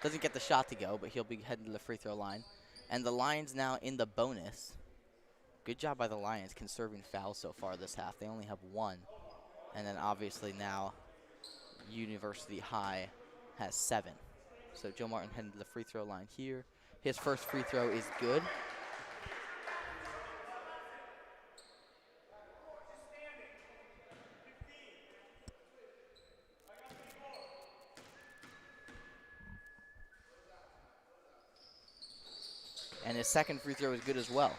Doesn't get the shot to go, but he'll be heading to the free throw line. And the Lions now in the bonus. Good job by the Lions conserving fouls so far this half. They only have 1. And then obviously now University High has 7. So Joe Martin heading to the free throw line here. His first free throw is good. And his second free throw is good as well.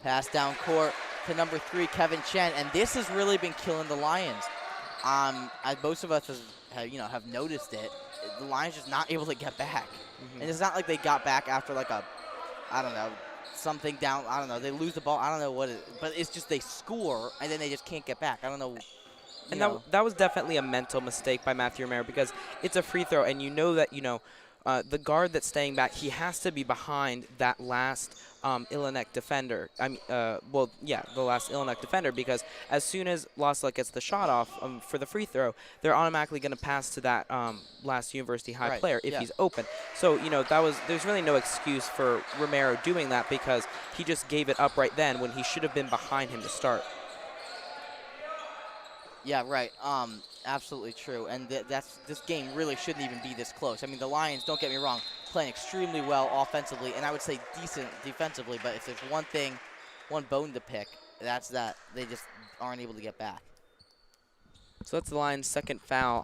Pass down court to number 3, Kevin Chen, and this has really been killing the Lions. As most of us have noticed it, the Lions just not able to get back. And it's not like they got back after like something down. I don't know. They lose the ball. I don't know what it is, but it's just they score and then they just can't get back. I don't know. And that was definitely a mental mistake by Matthew Romero because it's a free throw, and you know that the guard that's staying back, he has to be behind that last Illinek defender. The last Illinek defender, because as soon as Loslett gets the shot off for the free throw, they're automatically going to pass to that last University High player if he's open. So there's really no excuse for Romero doing that because he just gave it up right then when he should have been behind him to start. Yeah, right. Absolutely true. And this game really shouldn't even be this close. I mean, the Lions, don't get me wrong, playing extremely well offensively, and I would say decent defensively. But if there's one bone to pick, that's that they just aren't able to get back. So that's the Lions' second foul.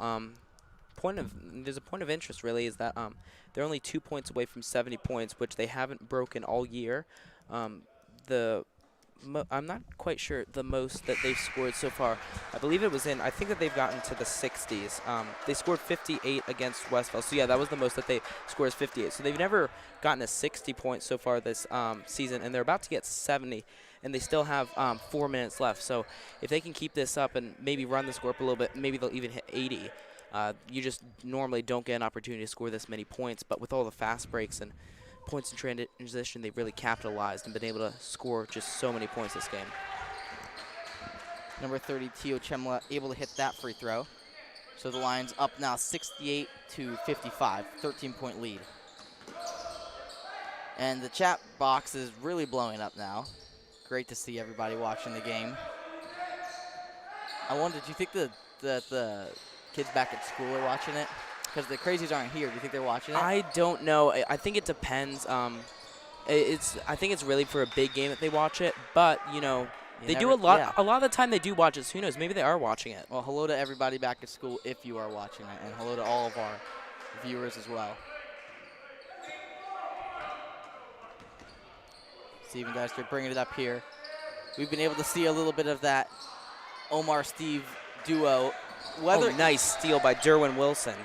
There's a point of interest really is that they're only 2 points away from 70 points, which they haven't broken all year. I'm not quite sure the most that they've scored so far. I believe it was I think that they've gotten to the 60s. They scored 58 against Westville. So, yeah, that was the most that they scored is 58. So they've never gotten to 60 points so far this season, and they're about to get 70, and they still have 4 minutes left. So if they can keep this up and maybe run the score up a little bit, maybe they'll even hit 80. You just normally don't get an opportunity to score this many points, but with all the fast breaks and points in transition, they've really capitalized and been able to score just so many points this game. Number 30, Tio Chemla, able to hit that free throw. So the Lions up now 68-55, 13-point lead. And the chat box is really blowing up now. Great to see everybody watching the game. I wonder, do you think the kids back at school are watching it? Because the crazies aren't here. Do you think they're watching it? I don't know. I think it depends. I think it's really for a big game that they watch it. But, They do a lot. Yeah. A lot of the time they do watch it. So who knows? Maybe they are watching it. Well, hello to everybody back at school if you are watching it, and hello to all of our viewers as well. Steven Deister bringing it up here. We've been able to see a little bit of that Omar-Steve duo. Nice steal by Derwin Wilson.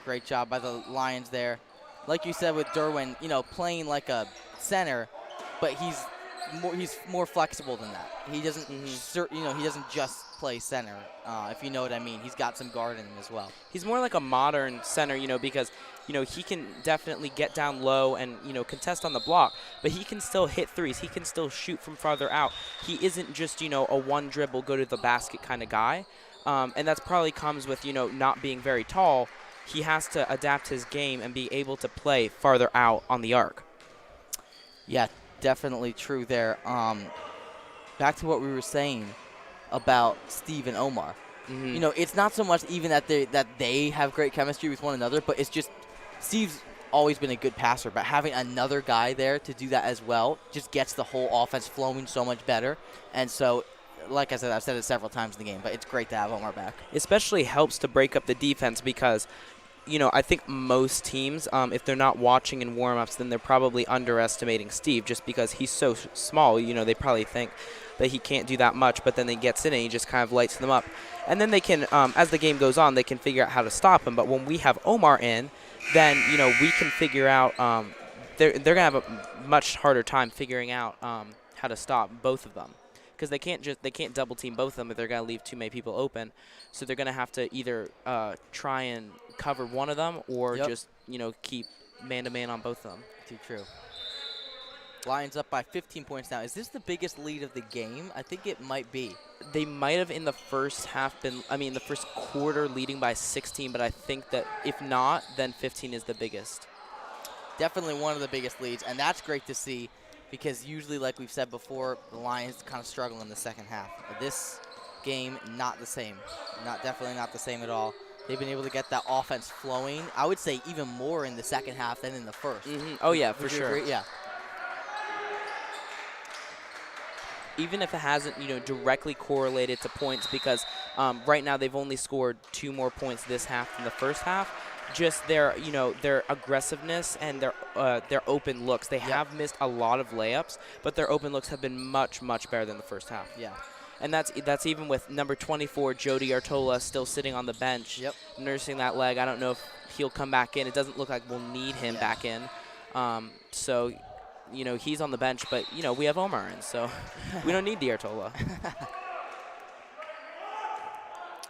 Great job by the Lions there. Like you said with Derwin, playing like a center, but he's more flexible than that. He doesn't, he doesn't just play center. If you know what I mean, he's got some guard in him as well. He's more like a modern center, because he can definitely get down low and contest on the block, but he can still hit threes. He can still shoot from farther out. He isn't just a one dribble go to the basket kind of guy, and that probably comes with not being very tall. He has to adapt his game and be able to play farther out on the arc. Yeah, definitely true there. Back to what we were saying about Steve and Omar. It's not so much even that they have great chemistry with one another, but it's just Steve's always been a good passer, but having another guy there to do that as well just gets the whole offense flowing so much better. And so, like I said, I've said it several times in the game, but it's great to have Omar back. Especially helps to break up the defense because I think most teams, if they're not watching in warm-ups, then they're probably underestimating Steve just because he's so small. They probably think that he can't do that much, but then he gets in and he just kind of lights them up. And then they can, as the game goes on, they can figure out how to stop him. But when we have Omar in, then, we can figure out they're going to have a much harder time figuring out how to stop both of them. Because they can't double team both of them if they're going to leave too many people open. So they're going to have to either try and cover one of them or just keep man-to-man on both of them. Too true. Lions up by 15 points now. Is this the biggest lead of the game? I think it might be. They might have in the first half the first quarter leading by 16, but I think that if not, then 15 is the biggest. Definitely one of the biggest leads, and that's great to see because usually, like we've said before, the Lions kind of struggle in the second half. This game, not the same. Definitely not the same at all. They've been able to get that offense flowing. I would say even more in the second half than in the first. Oh, yeah, for sure. Agree? Yeah. Even if it hasn't, directly correlated to points because right now they've only scored 2 more points this half than the first half. Just their aggressiveness and their open looks. They have missed a lot of layups, but their open looks have been much, much better than the first half. Yeah. And that's even with number 24, Jody Artola, still sitting on the bench, nursing that leg. I don't know if he'll come back in. It doesn't look like we'll need him back in. So, he's on the bench, but, we have Omar in, so we don't need Artola.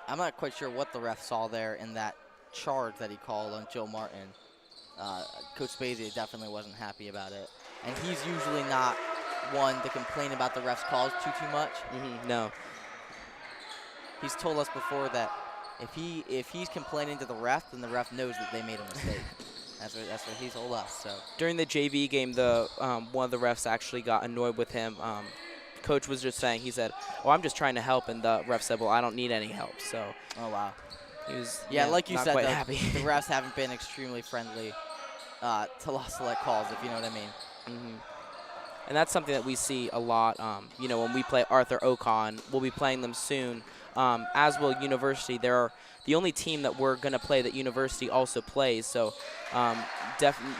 I'm not quite sure what the ref saw there in that charge that he called on Joe Martin. Coach Spezia definitely wasn't happy about it. And he's usually not one to complain about the ref's calls too much. No. He's told us before that if he's complaining to the ref, then the ref knows that they made a mistake. That's what he's told us. So during the JV game, the one of the refs actually got annoyed with him. Coach was just saying, he said, "Oh, I'm just trying to help," and the ref said, "Well, I don't need any help." So. Oh wow. He was like you said, happy. The refs haven't been extremely friendly to lost select calls, if you know what I mean. And that's something that we see a lot. When we play Arthur Ocon, we'll be playing them soon. As will University. They're the only team that we're going to play that University also plays. So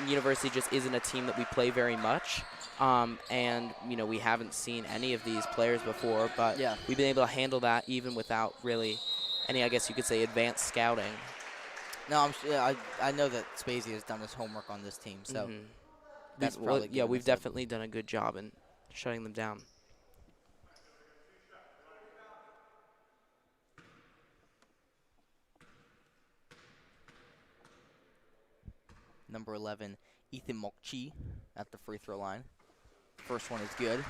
University just isn't a team that we play very much. And we haven't seen any of these players before, but we've been able to handle that even without really any, I guess you could say, advanced scouting. No, I know that Spezia has done his homework on this team, so that's probably we've definitely done a good job in shutting them down. Number 11, Ethan Mokchi at the free throw line. First one is good.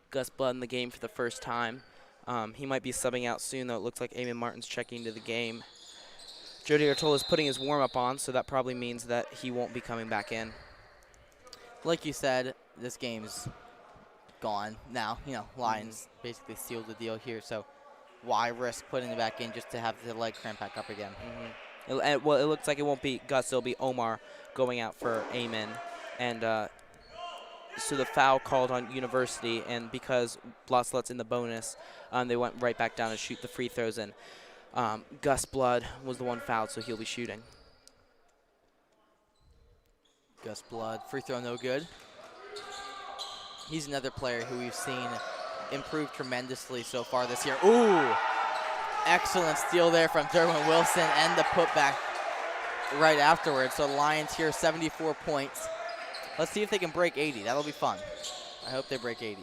Gus Blood in the game for the first time. He might be subbing out soon, though. It looks like Eamon Martin's checking into the game. Jody Artola is putting his warm-up on, so that probably means that he won't be coming back in. Like you said, this game's gone now. Lions basically sealed the deal here. So why risk putting it back in just to have the leg cramp back up again? It looks like it won't be Gus. It'll be Omar going out for Amen. And so the foul called on University, and because Salette's in the bonus, they went right back down to shoot the free throws. And Gus Blood was the one fouled, so he'll be shooting. Gus Blood, free throw no good. He's another player who we've seen improve tremendously so far this year. Ooh, excellent steal there from Derwin Wilson and the putback right afterwards. So the Lions here, 74 points. Let's see if they can break 80. That'll be fun. I hope they break 80.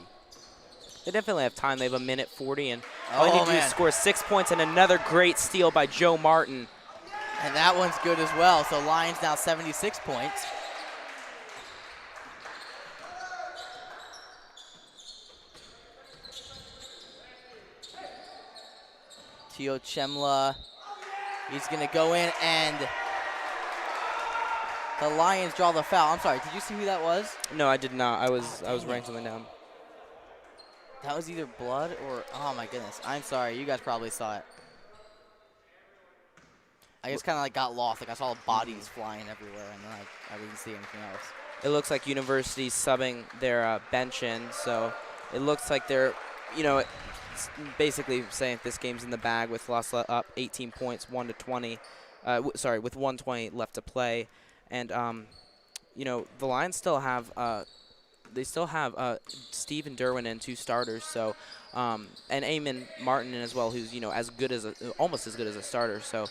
They definitely have time. They have 1:40, and all they need to do is score 6 points, and another great steal by Joe Martin. And that one's good as well. So Lions now 76 points. Tio Chemla, he's going to go in, and the Lions draw the foul. I'm sorry, did you see who that was? No, I did not. I was writing something down. That was either Blood or, oh my goodness. I'm sorry, you guys probably saw it. I just kind of like got lost. Like I saw bodies flying everywhere, and then I didn't see anything else. It looks like University's subbing their bench in, so it looks like they're, basically saying this game's in the bag with Salette up 18 points, 1-20. With 1:20 left to play, and the Lions still have Steve and Derwin and 2 starters, so and Eamon Martin as well, who's almost as good as a starter. So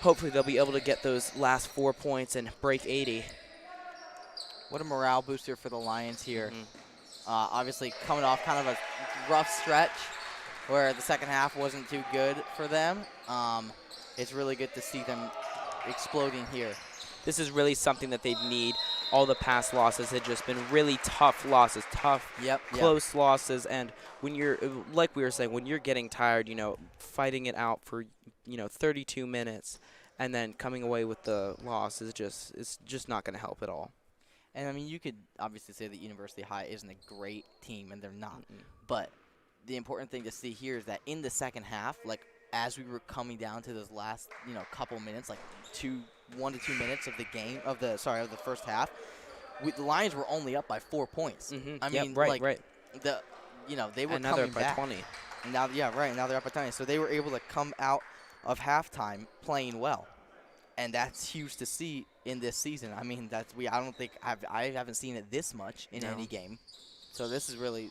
hopefully they'll be able to get those last 4 points and break 80. What a morale booster for the Lions here. Obviously coming off kind of a rough stretch where the second half wasn't too good for them. It's really good to see them exploding here. This is really something that they need. All the past losses had just been really tough losses, close losses. And when you're, like we were saying, when you're getting tired, fighting it out for, 32 minutes and then coming away with the loss is just not going to help at all. And, I mean, you could obviously say that University High isn't a great team, and they're not. But the important thing to see here is that in the second half, like, as we were coming down to those last, couple minutes, like 1 to 2 minutes of the game, of the first half, the Lions were only up by 4 points. I mean, right. They were now coming they're back. by 20. Now they're up by 20. So they were able to come out of halftime playing well. And that's huge to see in this season. I mean, I haven't seen it this much in any game. So this is really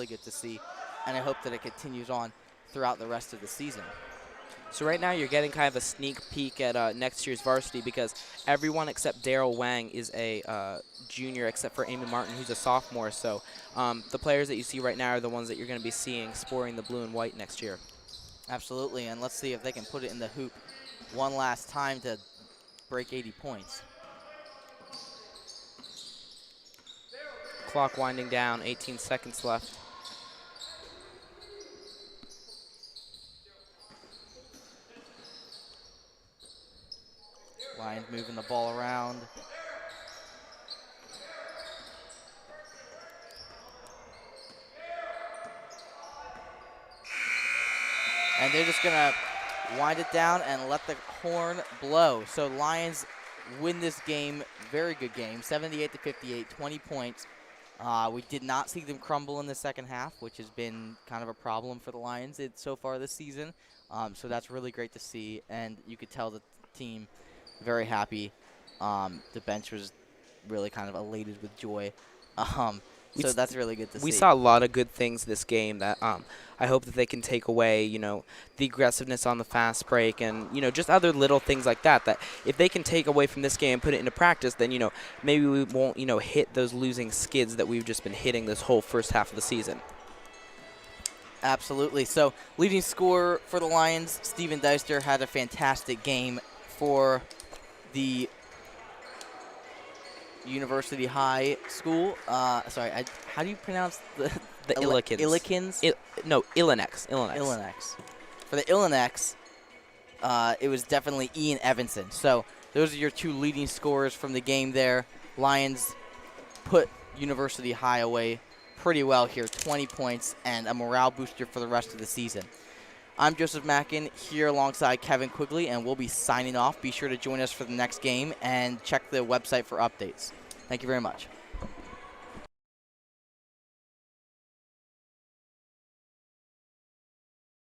good to see, and I hope that it continues on throughout the rest of the season. So right now you're getting kind of a sneak peek at next year's varsity, because everyone except Daryl Wang is a junior, except for Eamon Martin, who's a sophomore. So the players that you see right now are the ones that you're going to be seeing sporting the blue and white next year. Absolutely, and let's see if they can put it in the hoop one last time to break 80 points. Clock winding down, 18 seconds left. Lions moving the ball around. And they're just going to wind it down and let the horn blow. So Lions win this game. Very good game. 78-58, 20 points. We did not see them crumble in the second half, which has been kind of a problem for the Lions so far this season. So that's really great to see. And you could tell the team very happy. The bench was really kind of elated with joy. So that's really good to see. We saw a lot of good things this game that I hope that they can take away, the aggressiveness on the fast break and, just other little things like that if they can take away from this game and put it into practice, then, maybe we won't, hit those losing skids that we've just been hitting this whole first half of the season. Absolutely. So leading scorer for the Lions, Steven Deister, had a fantastic game for the University High School. How do you pronounce the Illikens? Illikens? Illineks. Illineks. For the Illineks, it was definitely Ian Evanson. So those are your 2 leading scorers from the game there. Lions put University High away pretty well here, 20 points and a morale booster for the rest of the season. I'm Joseph Mackin here alongside Kevin Quigley, and we'll be signing off. Be sure to join us for the next game and check the website for updates. Thank you very much.